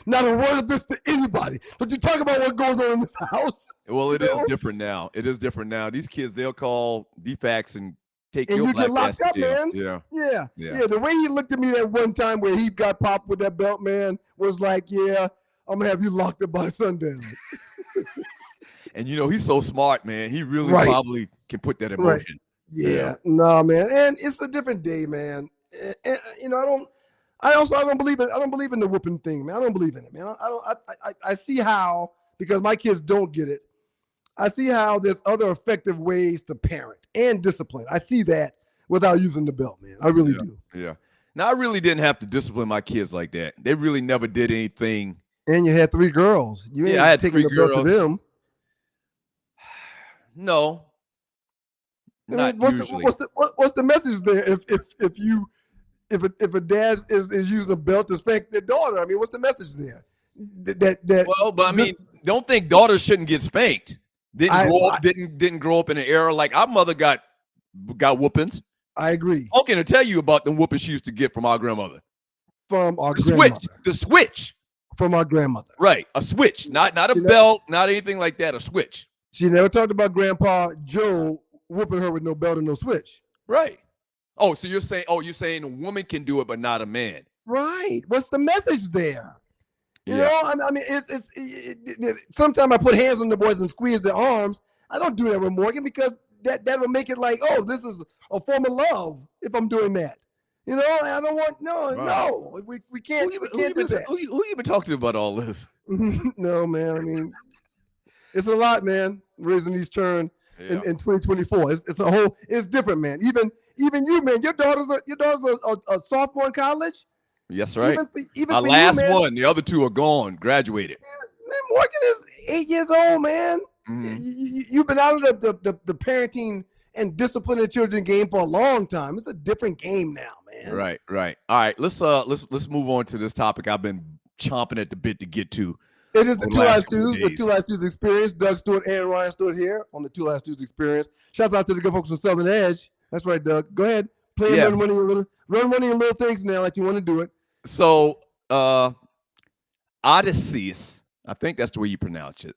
not a word of this to anybody. Don't you talk about what goes on in this house. Well, it is different now. It is different now. These kids, they'll call DFACS and take your black ass to jail. Yeah. The way he looked at me that one time where he got popped with that belt, man, was like, yeah, I'm gonna have you locked up by sundown. And he's so smart, man. He really probably can put that in motion. Yeah. No, man. And it's a different day, man. And, I don't believe it. I don't believe in the whooping thing, man. I don't believe in it, man. I see how, because my kids don't get it. I see how there's other effective ways to parent and discipline. I see that without using the belt, man. I really do. Yeah. Now, I really didn't have to discipline my kids like that. They really never did anything. And you had 3 girls. You ain't I had taking 3 the belt to them. No. Not usually. What's the message there? If a dad is using a belt to spank their daughter, I mean, what's the message there? Don't think daughters shouldn't get spanked. Didn't grow up in an era like our mother got whoopings. I agree. I'm going to tell you about the whoopings she used to get from our grandmother. The switch. From our grandmother. Right, a switch, not a belt, not anything like that. A switch. She never talked about Grandpa Joe whooping her with no belt and no switch. Right. Oh, so you're saying a woman can do it, but not a man. Right. What's the message there? You know, I mean, it's sometimes I put hands on the boys and squeeze their arms. I don't do that with Morgan because that will make it like, oh, this is a form of love if I'm doing that. I don't want no. We can't do that. Who you been talking to about all this? No, man. I mean, it's a lot, man. Raising these children in 2024. It's different, man. Even you, man. Your daughter's a sophomore in college. Yes, right. Even my last one. The other 2 are gone, graduated. Yeah, man, Morgan is 8 years old, man. Mm-hmm. You've been out of the parenting and disciplining children game for a long time. It's a different game now, man. Right. All right, let's move on to this topic I've been chomping at the bit to get to. It is the Two Live Stews, the Two Live Stews Experience. Doug Stewart and Ryan Stewart here on the Two Live Stews Experience. Shouts out to the good folks from Southern Edge. That's right, Doug. Go ahead. Run one of your little things now like you want to do it. So, Odysseus, I think that's the way you pronounce it.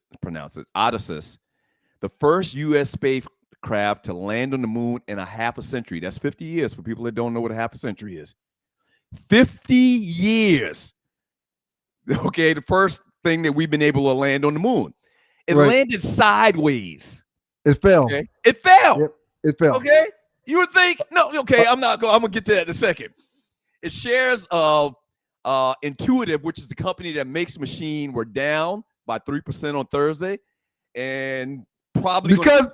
Odysseus, the first U.S. spacecraft to land on the moon in a half a century. That's 50 years for people that don't know what a half a century is. 50 years. Okay, the first thing that we've been able to land on the moon. It landed sideways. It fell. Okay? It fell. Yep, it fell. Okay? You would think, no, okay, I'm going to get to that in a second. It shares of Intuitive, which is the company that makes the machine, were down by 3% on Thursday, and probably because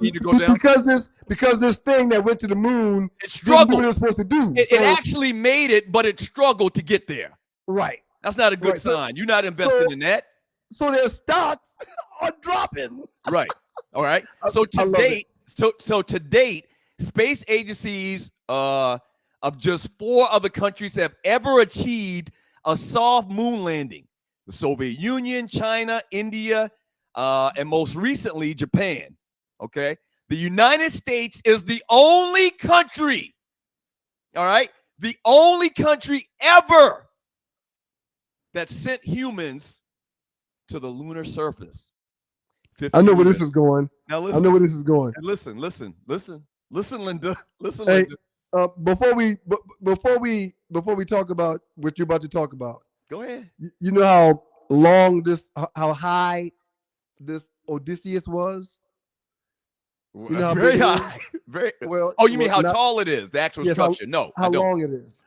this thing that went to the moon, it struggled. Didn't do what it was supposed to do. It actually made it, but it struggled to get there. Right. That's not a good sign. You're not investing in that. So their stocks are dropping. Right. All right. So to date, space agencies of just 4 other countries have ever achieved a soft moon landing: the Soviet Union, China, India, and most recently Japan. Okay. The United States is the only country, all right, the only country ever that sent humans to the lunar surface. I know where this is going. Now listen. I know where this is going. Listen, Linda. Listen, hey, Linda. Before we talk about what you're about to talk about, go ahead. You know how high this Odysseus was? You know how very high. Very well. Oh, you mean how tall it is? The actual structure? How long it is?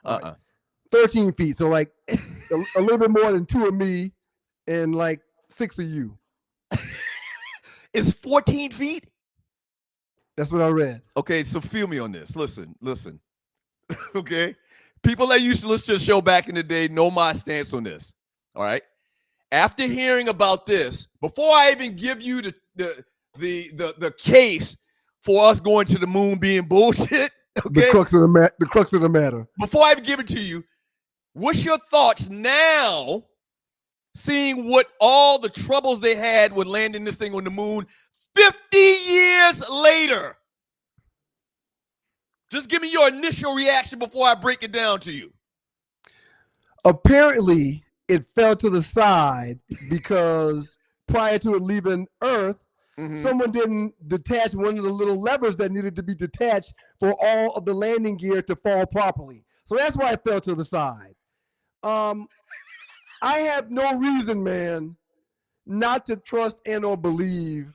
13 feet. So like a little bit more than 2 of me and like 6 of you. It's 14 feet? That's what I read. Okay, so feel me on this. Listen. Okay? People that used to listen to the show back in the day know my stance on this. All right? After hearing about this, before I even give you the case for us going to the moon being bullshit, okay? The crux of the matter. Before I even give it to you, what's your thoughts now, seeing what all the troubles they had with landing this thing on the moon 50 years later. Just give me your initial reaction before I break it down to you. Apparently, it fell to the side because prior to it leaving Earth, someone didn't detach one of the little levers that needed to be detached for all of the landing gear to fall properly. So that's why it fell to the side. I have no reason, man, not to trust and or believe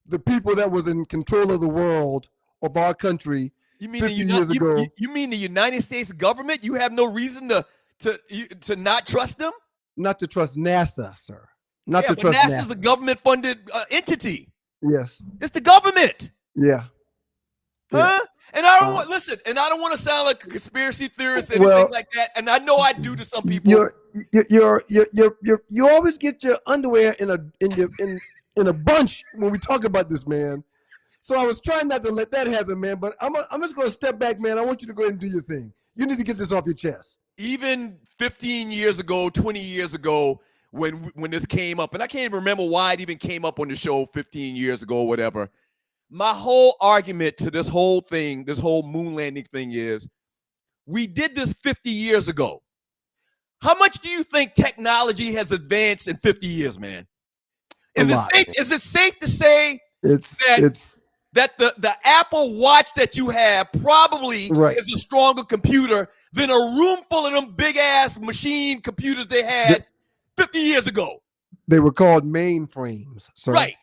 the people that was in control of the world, of our country, You mean 50 years ago. You mean the United States government? You have no reason to not trust them? Not to trust NASA, sir. Not to but trust NASA's NASA. a government-funded entity. Yes. It's the government. Yeah. Huh? And I don't want listen. And I don't want to sound like a conspiracy theorist or anything like that. And I know I do to some people. You always get your underwear in a bunch when we talk about this, man. So I was trying not to let that happen, man. But I'm just going to step back, man. I want you to go ahead and do your thing. You need to get this off your chest. Even 15 years ago, 20 years ago, when this came up, and I can't even remember why it even came up on the show 15 years ago or whatever. My whole argument to this whole thing, this whole moon landing thing is, we did this 50 years ago. How much do you think technology has advanced in 50 years, man? Is it safe to say that the Apple Watch that you have probably is a stronger computer than a room full of them big ass machine computers they had 50 years ago? They were called mainframes, sir. Right.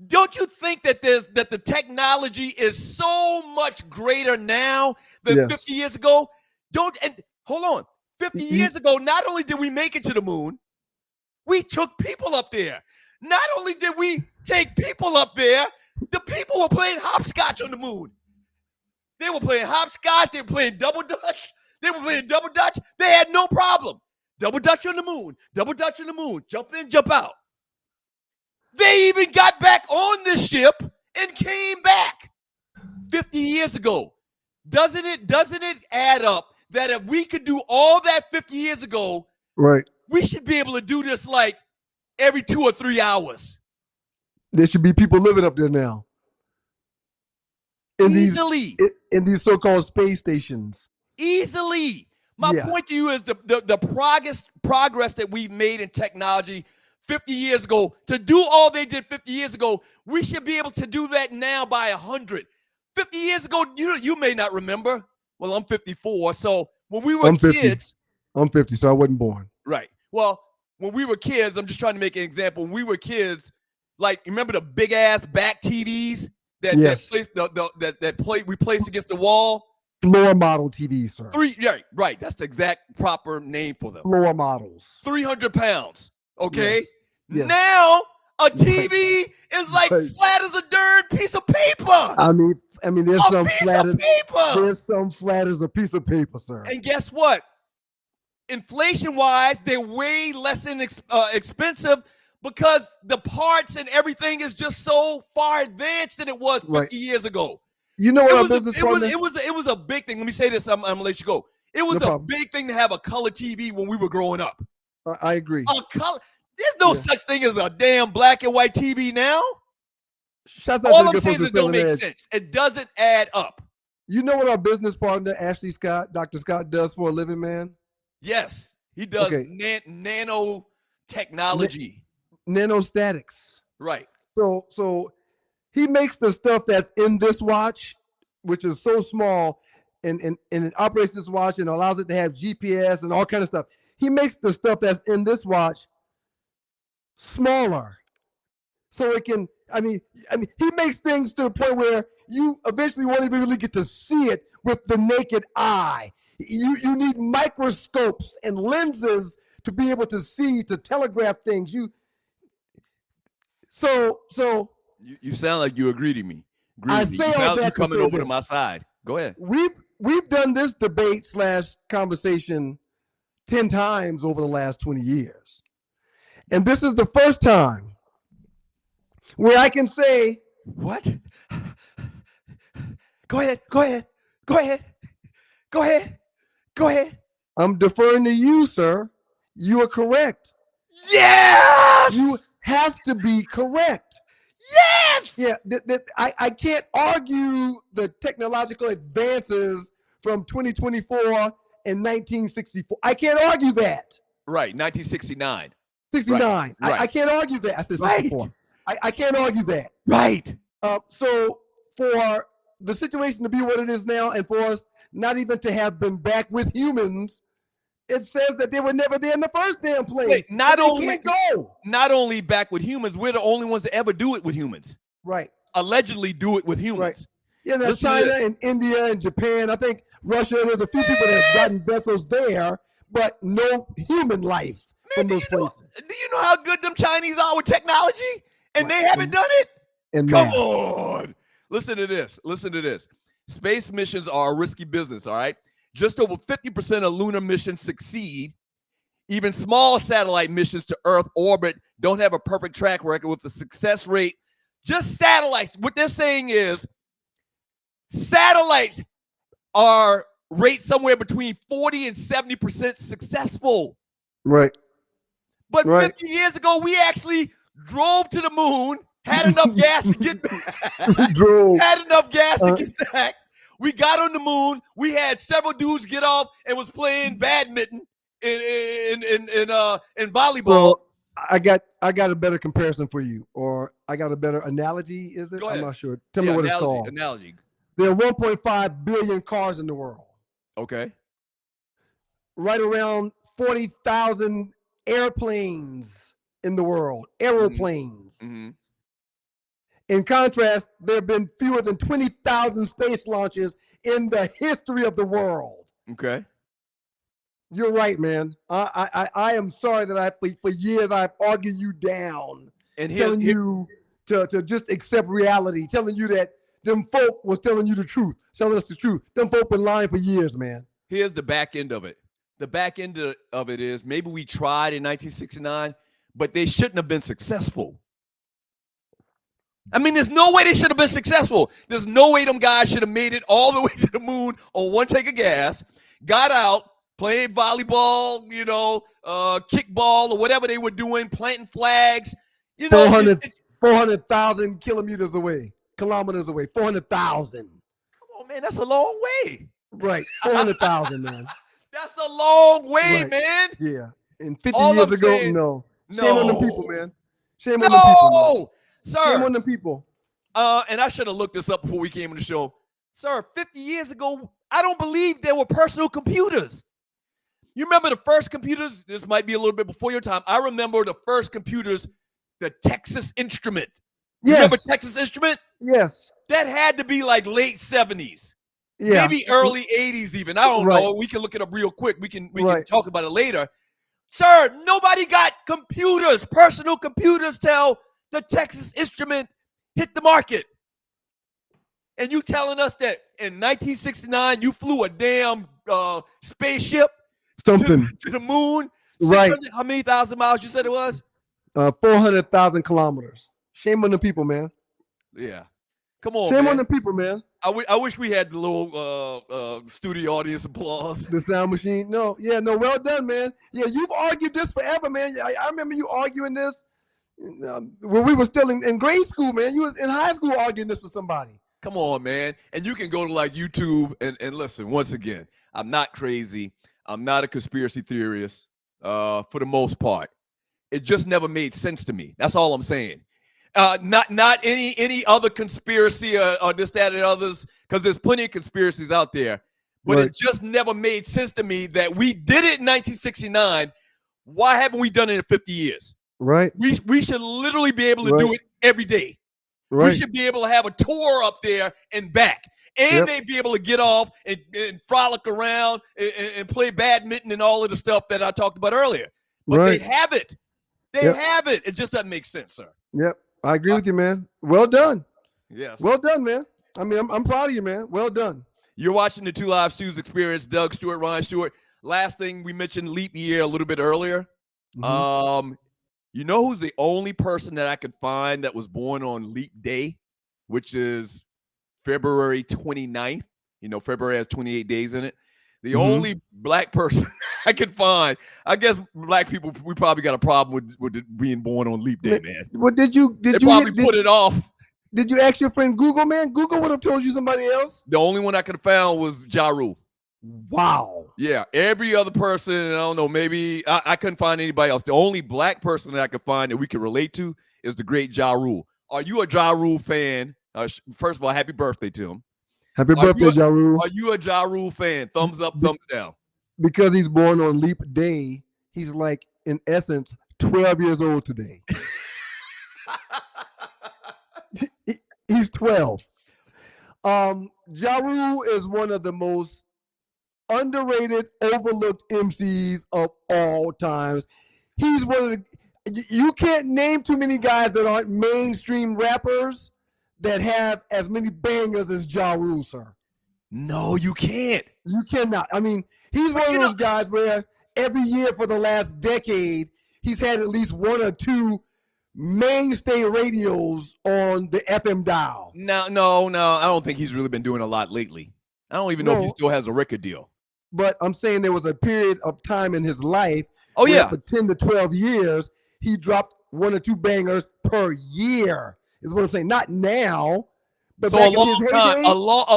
Don't you think that the technology is so much greater now than 50 years ago? Hold on. 50 years ago, not only did we make it to the moon, we took people up there. Not only did we take people up there, the people were playing hopscotch on the moon. They were playing hopscotch. They were playing double dutch. They had no problem. Double dutch on the moon. Double dutch on the moon. Jump in, jump out. They even got back on the ship and came back 50 years ago. Doesn't it add up that if we could do all that 50 years ago, we should be able to do this like every 2 or 3 hours? There should be people living up there now. Easily. In these so-called space stations. Easily. My point to you is the progress that we've made in technology 50 years ago. To do all they did 50 years ago, we should be able to do that now by 100. 50 years ago, you may not remember. Well, I'm 54, so when we were kids. I'm 50, so I wasn't born. Right. Well, when we were kids, I'm just trying to make an example. When we were kids, like, remember the big ass back TVs we placed against the wall? Floor model TVs, sir. Right. That's the exact proper name for them. Floor models. 300 pounds. Okay. Yes. Now a TV is like flat as a darn piece of paper. I mean, there's some flat as a piece of paper, sir. And guess what? Inflation-wise, they're way less expensive because the parts and everything is just so far advanced than it was 50 years ago. You know what it was a big thing. Let me say this. I'm gonna let you go. It was a big thing to have a color TV when we were growing up. I agree. There's no such thing as a damn black and white TV now. All I'm saying is it don't make sense. It doesn't add up. You know what our business partner, Ashley Scott, Dr. Scott, does for a living, man? Yes, he does nanotechnology. Nanostatics. Right. So he makes the stuff that's in this watch, which is so small, and it operates this watch and allows it to have GPS and all kind of stuff. He makes the stuff that's in this watch smaller. So it can, he makes things to the point where you eventually won't even really get to see it with the naked eye. You need microscopes and lenses to be able to see, to telegraph things. You sound like you agree to me. I say all that you coming over to my side. Go ahead. We've done this debate / conversation 10 times over the last 20 years. And this is the first time where I can say, what? Go ahead. I'm deferring to you, sir. You are correct. Yes! You have to be correct. Yes. Yeah, I can't argue the technological advances from 2024 and 1964. I can't argue that. Right. 1969. 69. Right. I can't argue that. I said 64. I can't argue that. Right. So for the situation to be what it is now, and for us not even to have been back with humans, it says that they were never there in the first damn place. Wait, not only back with humans, we're the only ones that ever do it with humans. Right. Allegedly do it with humans. Right. Yeah, there's China and India and Japan. I think Russia, there's a few people that have gotten vessels there, but no human life from those places. Do you know how good them Chinese are with technology? And they haven't done it? And come on. Listen to this. Space missions are a risky business, all right? Just over 50% of lunar missions succeed. Even small satellite missions to Earth orbit don't have a perfect track record with the success rate. Just satellites. What they're saying is satellites are rate somewhere between 40 and 70% successful. Right. But 50 years ago, we actually drove to the moon, had enough gas to get back. We got on the moon. We had several dudes get off and was playing badminton in volleyball. So I got a better comparison for you, or I got a better analogy. Is it? Go ahead. I'm not sure. Tell me what it's called. Analogy. There are 1.5 billion cars in the world. Okay. Right around 40,000 airplanes in the world. Aeroplanes. Mm-hmm. In contrast, there have been fewer than 20,000 space launches in the history of the world. Okay. You're right, man. I am sorry that for years I've argued you down, and telling you to just accept reality, telling you that them folk was telling you the truth, telling us the truth. Them folk been lying for years, man. Here's the back end of it. The back end of it is maybe we tried in 1969, but they shouldn't have been successful. I mean, there's no way they should have been successful. There's no way them guys should have made it all the way to the moon on one tank of gas, got out, played volleyball, kickball or whatever they were doing, planting flags. 400,000 kilometers away, 400,000. Come on, man, that's a long way. Right, 400,000, man. That's a long way, man. Yeah, and 50 years ago, no. Shame on them people, man. Shame on them people, man. Sir. Shame on them people. And I should have looked this up before we came on the show. Sir, 50 years ago, I don't believe there were personal computers. You remember the first computers? This might be a little bit before your time. I remember the first computers, the Texas Instrument. Yes. Remember Texas Instrument? Yes. That had to be like late 70s. Yeah. Maybe early 80s even. I don't know. We can look it up real quick. We can talk about it later. Sir, nobody got computers, personal computers till the Texas Instrument hit the market. And you telling us that in 1969 you flew a damn spaceship to the moon? Right. How many thousand miles you said it was? 400,000 kilometers. Shame on the people, man. Yeah. Come on, Shame on the people, man. I wish we had the little studio audience applause. The sound machine. No, well done, man. Yeah, you've argued this forever, man. I remember you arguing this when we were still in grade school, man. You was in high school arguing this with somebody. Come on, man. And you can go to like YouTube and listen. Once again, I'm not crazy. I'm not a conspiracy theorist for the most part. It just never made sense to me. That's all I'm saying. Not any other conspiracy or this, that, and others, because there's plenty of conspiracies out there. But it just never made sense to me that we did it in 1969. Why haven't we done it in 50 years? Right. We should literally be able to do it every day. Right. We should be able to have a tour up there and back. And they'd be able to get off and frolic around and play badminton and all of the stuff that I talked about earlier. But they have it. They have it. It just doesn't make sense, sir. Yep. I agree with you, man. Well done. Yes. Well done, man. I mean, I'm proud of you, man. Well done. You're watching the Two Live Stews Experience. Doug Stewart, Ryan Stewart. Last thing, we mentioned leap year a little bit earlier. Mm-hmm. You know who's the only person that I could find that was born on leap day, which is February 29th. You know, February has 28 days in it. The only black person I could find, I guess black people, we probably got a problem with it being born on Leap Day, man. Well, they probably put it off. Did you ask your friend Google, man? Google would have told you somebody else. The only one I could have found was Ja Rule. Wow. Yeah, every other person, I don't know, maybe I couldn't find anybody else. The only black person that I could find that we can relate to is the great Ja Rule. Are you a Ja Rule fan? First of all, happy birthday to him. Happy birthday, Ja Rule. Are you a Ja Rule fan? Thumbs up, thumbs down. Because he's born on Leap Day, he's like, in essence, 12 years old today. He's 12. Ja Rule is one of the most underrated, overlooked MCs of all times. He's one of the, you can't name too many guys that aren't mainstream rappers that have as many bangers as Ja Rule, sir. No, you can't. You cannot. I mean, he's one of those guys where every year for the last decade, he's had at least one or two mainstay radios on the FM dial. No. I don't think he's really been doing a lot lately. I don't even know if he still has a record deal. But I'm saying there was a period of time in his life. Oh, yeah. For 10 to 12 years, he dropped one or two bangers per year, is what I'm saying. Not now. But so a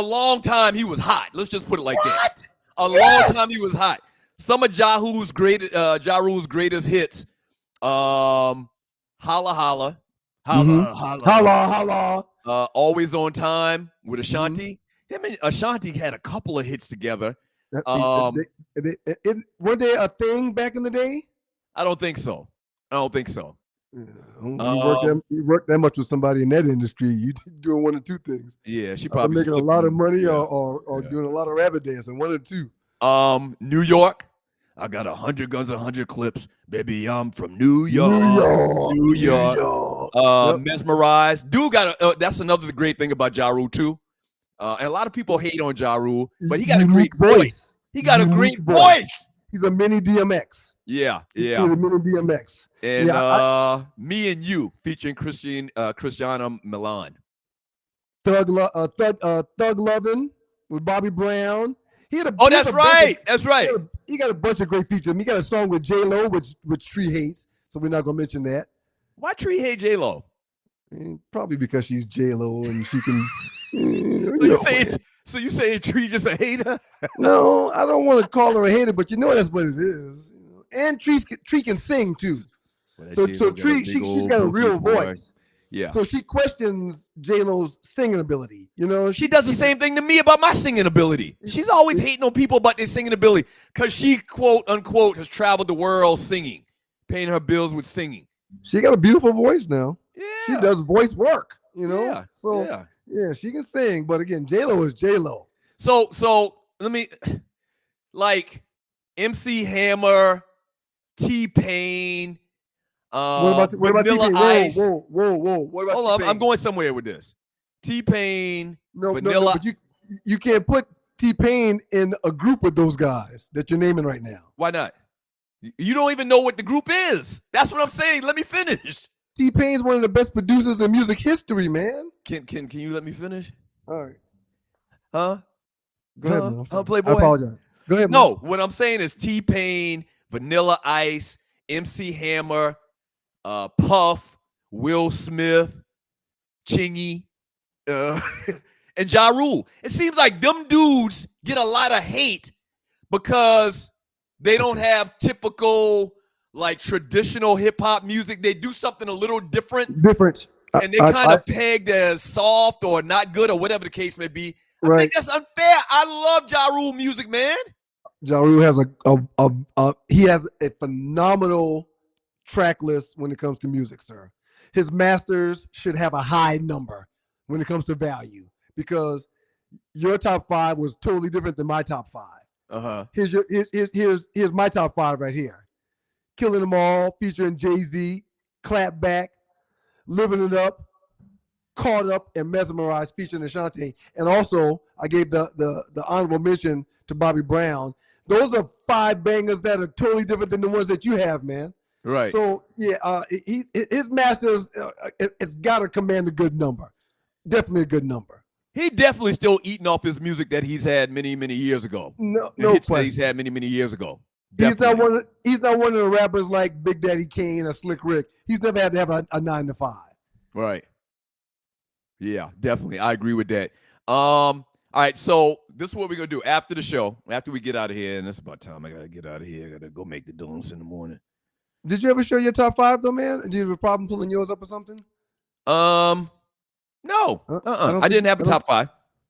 long time he was hot. Let's just put it like that. Long time he was hot. Some of Ja Rule's greatest hits, Holla Holla, Holla. Always on Time with Ashanti. Him and Ashanti had a couple of hits together. Were they a thing back in the day? I don't think so. You work that much with somebody in that industry, you doing one or two things. Yeah, she probably making a lot of money or doing a lot of rabbit dancing, one or two. New York. I got 100 guns, 100 clips. Baby, I'm from New York. New York. Mesmerized. Dude got that's another great thing about Ja Rule too. And a lot of people hate on Ja Rule, but he got a great voice. He got a great voice. He's a mini DMX. Yeah. He's a mini DMX. And Me and You featuring Cristiano Milan. Thug Lovin' with Bobby Brown. That's right. He got a bunch of great features. He got a song with J-Lo, which Tree hates, so we're not gonna mention that. Why Tree hate J-Lo? Probably because she's J-Lo and she can. So you say Tree just a hater? No, I don't want to call her a hater, but you know that's what it is. And Tree can sing too. So Tree, she's got a real voice. Yeah. So she questions J-Lo's singing ability. You know, she does the same thing to me about my singing ability. She's always hating on people about their singing ability because she, quote unquote, has traveled the world singing, paying her bills with singing. She got a beautiful voice now. Yeah. She does voice work, you know? Yeah. So yeah, she can sing. But again, J-Lo is J-Lo. So let me, like, MC Hammer, T-Pain, what about Vanilla T-Pain? Ice. Whoa. What about Hold T-Pain? on, I'm going somewhere with this. T-Pain, Vanilla. No, but you can't put T-Pain in a group with those guys that you're naming right now. Why not? You don't even know what the group is. That's what I'm saying. Let me finish. T-Pain's one of the best producers in music history, man. Can you let me finish? All right. Huh? Go ahead, man. Playboy. I apologize. Go ahead, man. No, what I'm saying is T-Pain, Vanilla Ice, MC Hammer, Puff, Will Smith, Chingy, and Ja Rule. It seems like them dudes get a lot of hate because they don't have typical, like, traditional hip-hop music. They do something a little different. And they kind of pegged as soft or not good or whatever the case may be. I think that's unfair. I love Ja Rule music, man. Ja Rule has he has a phenomenal track list when it comes to music, sir. His masters should have a high number when it comes to value because your top 5 was totally different than my top 5. Here's my top 5 right here. Killing Them All featuring Jay-Z, Clap Back, Living It Up, Caught Up, and Mesmerized featuring Ashanti. And also I gave the honorable mention to Bobby Brown. Those are 5 bangers that are totally different than the ones that you have, man. Right. So yeah, his masters, it's got to command a good number. Definitely a good number. He definitely still eating off his music that he's had many, many years ago. No, The no hits that question. he's had many, many years ago. He's not Definitely. one of the rappers like Big Daddy Kane or Slick Rick. He's never had to have a 9 to 5. Right. Yeah, definitely. I agree with that. All right, so this is what we're gonna do after the show, after we get out of here, and it's about time I gotta get out of here. I gotta go make the donuts in the morning. Did you ever show your top 5 though, man? Did you have a problem pulling yours up or something? No. I didn't have a top 5.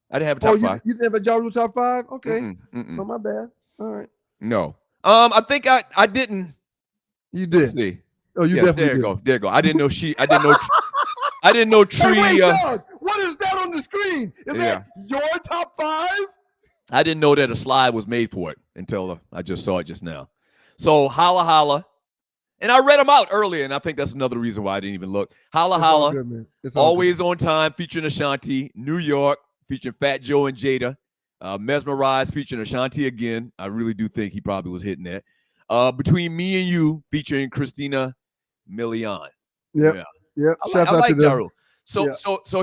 I didn't have a top 5. You didn't have a Ja Rule top 5? Okay. Mm-mm. Oh, my bad. All right. No. I think I didn't. You did. Let's see. Oh, you definitely did. There you go. I didn't know I didn't know Tree. Hey, wait, Doug, what is that on the screen? Is that your top 5? I didn't know that a slide was made for it until I just saw it just now. So Holla Holla. And I read them out earlier, and I think that's another reason why I didn't even look. Holla Holla. Good, Always on Time, featuring Ashanti. New York, featuring Fat Joe and Jada. Mesmerized, featuring Ashanti again. I really do think he probably was hitting that. Between Me and You, featuring Christina Milian. Yep. I like Ja Rule. So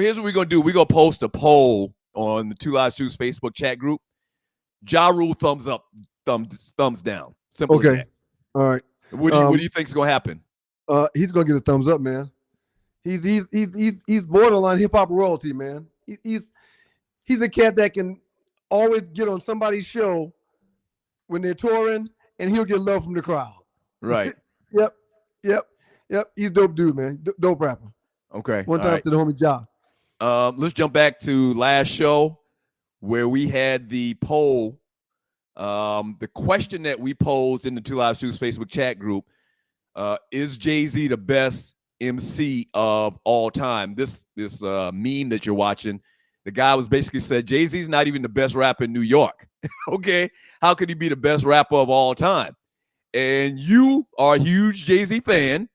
here's what we're gonna do. We're gonna post a poll on the Two Live Shoes Facebook chat group. Ja Rule, thumbs up, thumbs down. Simple as that. All right. What do you think is gonna happen? He's gonna get a thumbs up, man. He's borderline hip hop royalty, man. He's a cat that can always get on somebody's show when they're touring, and he'll get love from the crowd. Right. Yep. He's dope dude, man. Dope rapper. Okay. One time to the homie Ja. Let's jump back to last show where we had the poll. The question that we posed in the Two Live Shoes Facebook chat group, is Jay-Z the best MC of all time? This meme that you're watching, the guy was basically said, Jay-Z's not even the best rapper in New York. Okay. How could he be the best rapper of all time? And you are a huge Jay-Z fan.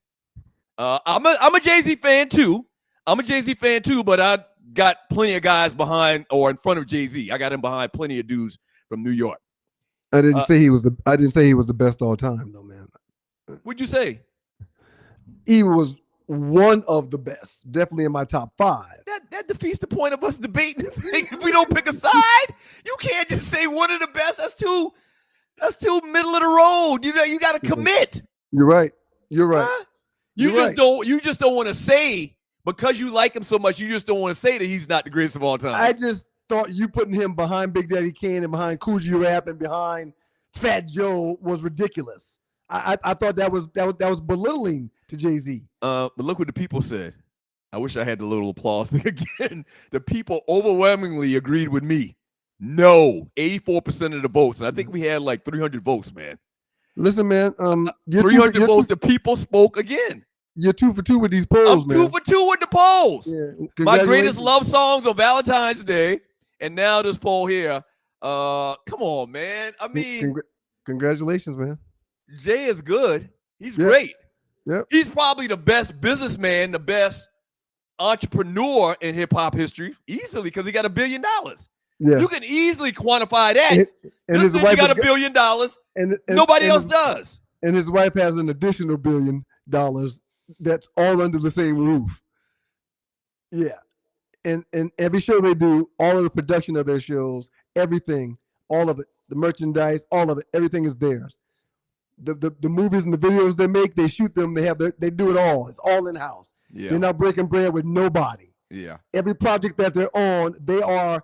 I'm a Jay-Z fan too. But I got plenty of guys behind or in front of Jay-Z. I got him behind plenty of dudes from New York. I didn't say he was the best all time though, man. What'd you say? He was one of the best, definitely in my top 5. That defeats the point of us debating. If we don't pick a side, you can't just say one of the best. That's too middle of the road. You got to commit. You're right. You just don't want to say, because you like him so much, you just don't want to say that he's not the greatest of all time. I just thought you putting him behind Big Daddy Kane and behind Cool G Rap and behind Fat Joe was ridiculous. I thought that was belittling to Jay-Z. But look what the people said. I wish I had the little applause thing again. The people overwhelmingly agreed with me. No, 84% of the votes, and I think we had like 300 votes, man. Listen, man. 300 votes. The people spoke again. You're 2 for 2 with these polls, man. 2 for 2 with the polls. Yeah, my greatest love songs on Valentine's Day, and now this poll here. Come on, man. I mean, congratulations, man. Jay is good. He's great. Yep. He's probably the best businessman, the best entrepreneur in hip hop history, easily, because he got $1 billion. Yes. You can easily quantify that. And his wife got $1 billion. And nobody else does. And his wife has an additional $1 billion that's all under the same roof. Yeah. And every show they do, all of the production of their shows, everything, all of it, the merchandise, all of it, everything is theirs. The movies and the videos they make, they shoot them, they do it all. It's all in-house. Yeah. They're not breaking bread with nobody. Yeah. Every project that they're on, they are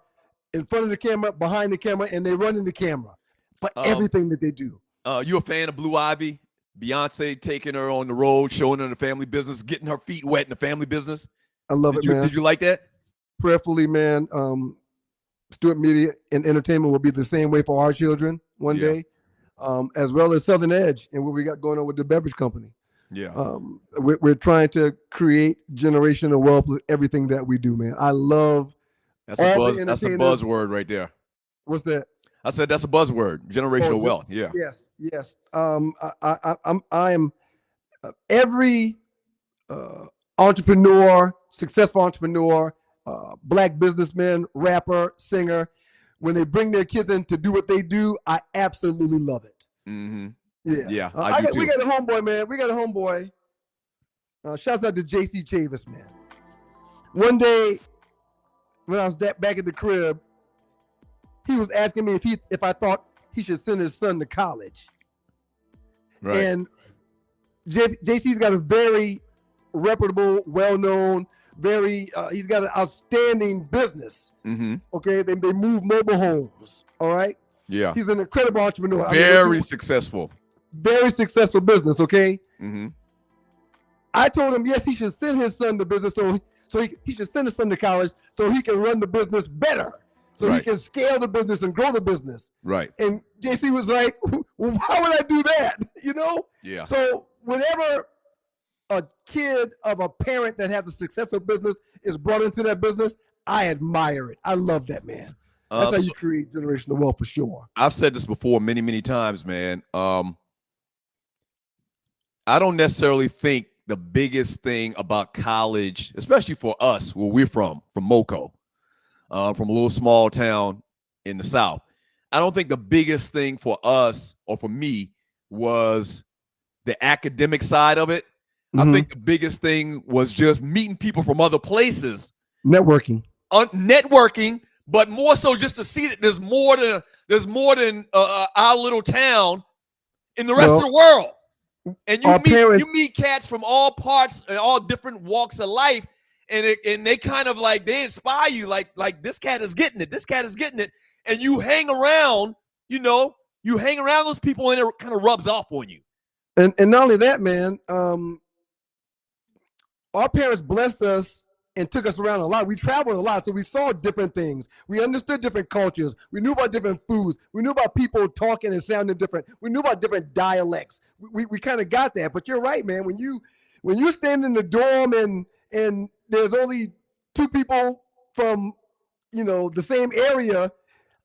in front of the camera, behind the camera, and they run in the camera for everything that they do. You a fan of Blue Ivy? Beyonce taking her on the road, showing her the family business, getting her feet wet in the family business. I love it, man. Did you like that? Prayerfully, man. Stewart Media and Entertainment will be the same way for our children one day, as well as Southern Edge and what we got going on with the beverage company. Yeah. We're trying to create generational wealth with everything that we do, man. I love that's a buzzword right there. What's that? I said that's a buzzword, generational wealth. Yeah. Yes. I am every entrepreneur, successful entrepreneur, black businessman, rapper, singer, when they bring their kids in to do what they do, I absolutely love it. Mm-hmm. Yeah. Yeah. We got a homeboy, man. We got a homeboy. Shouts out to JC Chavis, man. One day, when I was back at the crib, he was asking me if I thought he should send his son to college. Right. And JC's got a very reputable, well-known, he's got an outstanding business. Mm-hmm. Okay, they move mobile homes. All right. Yeah. He's an incredible entrepreneur. Very successful. Very successful business. Okay. Mm-hmm. I told him yes, he should send his son to business, so he should send his son to college so he can run the business better, so he can scale the business and grow the business. Right. And JC was like, well, why would I do that? You know? Yeah. So whenever a kid of a parent that has a successful business is brought into that business, I admire it. I love that, man. That's how you create generational wealth for sure. I've said this before many, many times, man. I don't necessarily think the biggest thing about college, especially for us, where we're from Moco, from a little small town in the South. I don't think the biggest thing for us or for me was the academic side of it. I think the biggest thing was just meeting people from other places. Networking, but more so just to see that there's more than our little town in the rest of the world. And you meet cats from all parts and all different walks of life, and they kind of like they inspire you, like this cat is getting it, this cat is getting it, and you hang around, those people, and it kind of rubs off on you. And not only that, man, our parents blessed us and took us around a lot. We traveled a lot, so we saw different things. We understood different cultures. We knew about different foods. We knew about people talking and sounding different. We knew about different dialects. We kind of got that. But you're right, man. When you stand in the dorm and there's only 2 people from the same area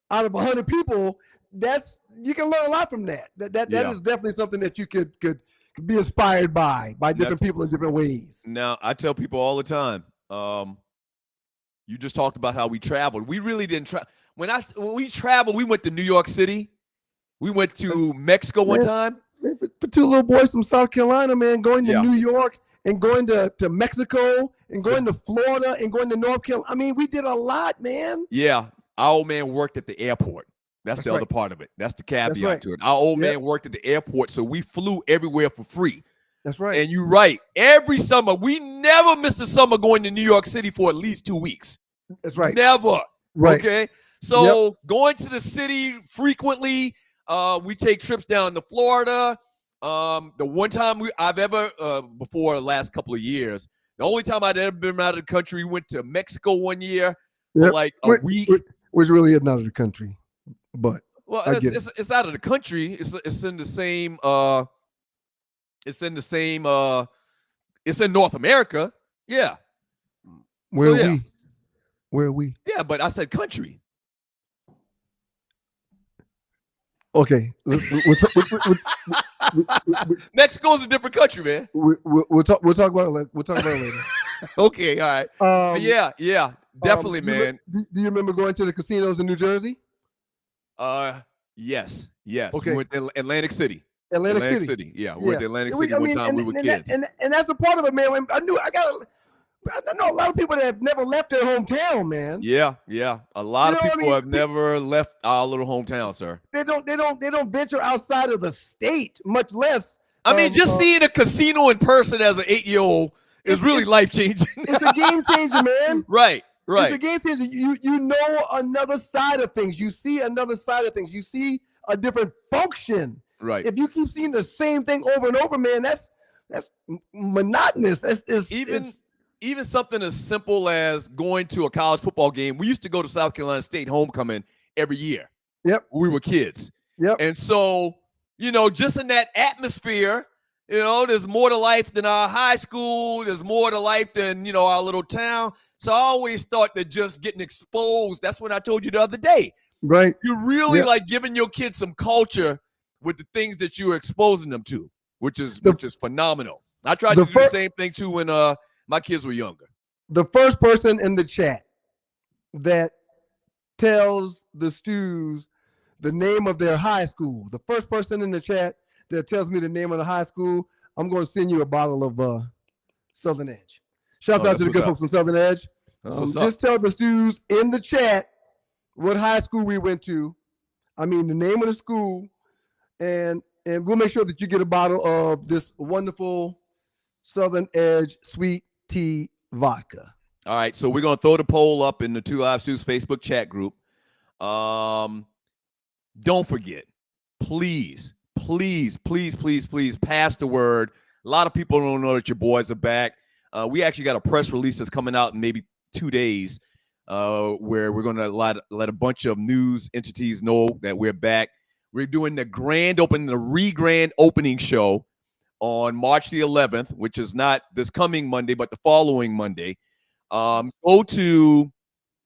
out of 100 people, you can learn a lot from that. That is definitely something that you could be inspired by different people in different ways. Now, I tell people all the time. You just talked about how we traveled. We really didn't travel. When we traveled, we went to New York City. We went to Mexico one time. For 2 little boys from South Carolina, man, going to New York and going to Mexico and going to Florida and going to North Carolina. I mean, we did a lot, man. Yeah. Our old man worked at the airport. That's the other part of it. That's the caveat to it. Our old man worked at the airport, so we flew everywhere for free. That's right. And you're right. Every summer, we never missed a summer going to New York City for at least 2 weeks. That's right. Never. Right. Okay. So going to the city frequently, we take trips down to Florida. The one time I've ever, before the last couple of years, the only time I'd ever been out of the country, we went to Mexico one year for like a week. Which really isn't out of the country, but it's out of the country. It's in the same. It's in North America. Yeah. Where are we? Yeah, but I said country. Okay. Mexico's a different country, man. We'll talk about it. We'll talk about it later. Okay, all right. Yeah, definitely, man. Do you remember going to the casinos in New Jersey? Yes. Okay. We went to Atlantic City. Atlantic City. Yeah, we went to Atlantic City one time. We were kids. And that's a part of it, man. I know a lot of people that have never left their hometown, man. Yeah. A lot of people have never left our little hometown, sir. They don't venture outside of the state, much less. I mean, just seeing a casino in person as an 8-year-old is really life-changing. It's a game changer, man. Right. It's a game changer. You know another side of things. You see another side of things. You see a different function. Right. If you keep seeing the same thing over and over, man, that's monotonous. Even something as simple as going to a college football game. We used to go to South Carolina State homecoming every year. Yep. When we were kids. Yep. And so, just in that atmosphere, there's more to life than our high school. There's more to life than, our little town. So I always thought that just getting exposed, that's what I told you the other day. Right. You're really like giving your kids some culture with the things that you're exposing them to, which is phenomenal. I tried to do the same thing too when my kids were younger. The first person in the chat that tells the Stews the name of their high school, the first person in the chat that tells me the name of the high school, I'm going to send you a bottle of Southern Edge. Shouts out to the good folks from Southern Edge. That's what's up. Just tell the Stews in the chat what high school we went to. I mean, the name of the school, and we'll make sure that you get a bottle of this wonderful Southern Edge sweet tea vodka. All right, so we're gonna throw the poll up in the Two Live Stews Facebook chat group. Don't forget, please pass the word. A lot of people don't know that your boys are back. We actually got a press release that's coming out in maybe 2 days, where we're gonna let a bunch of news entities know that we're back. We're doing the grand opening show on March the 11th, which is not this coming Monday, but the following Monday. Go to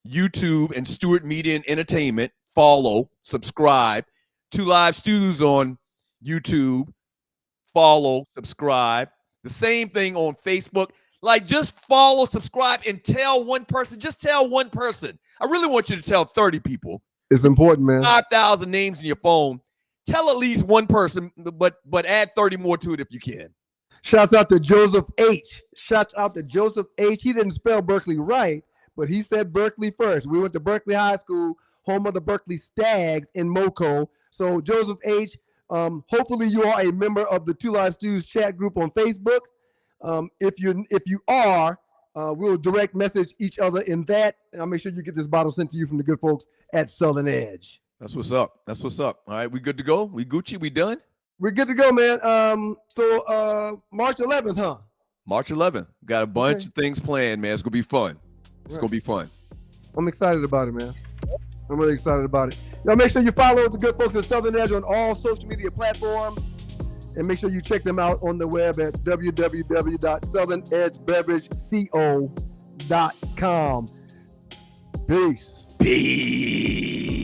YouTube and Stewart Media and Entertainment. Follow, subscribe. Two Live Stews on YouTube. Follow, subscribe. The same thing on Facebook. Like, just follow, subscribe, and tell one person. Just tell one person. I really want you to tell 30 people. It's important, man. 5,000 names in your phone. Tell at least one person, but add 30 more to it if you can. Shouts out to Joseph H. Shouts out to Joseph H. He didn't spell Berkeley right, but he said Berkeley first. We went to Berkeley High School, home of the Berkeley Stags in Moco. So Joseph H., hopefully you are a member of the Two Live Stews chat group on Facebook. If you are, we'll direct message each other in that. And I'll make sure you get this bottle sent to you from the good folks at Southern Edge. That's what's up. That's what's up. All right, we good to go? We Gucci? We done? We're good to go, man. So March 11th, huh? March 11th. Got a bunch of things planned, man. It's going to be fun. It's going to be fun. I'm excited about it, man. I'm really excited about it. Y'all make sure you follow the good folks at Southern Edge on all social media platforms. And make sure you check them out on the web at www.southernedgebeverageco.com. Peace. Peace.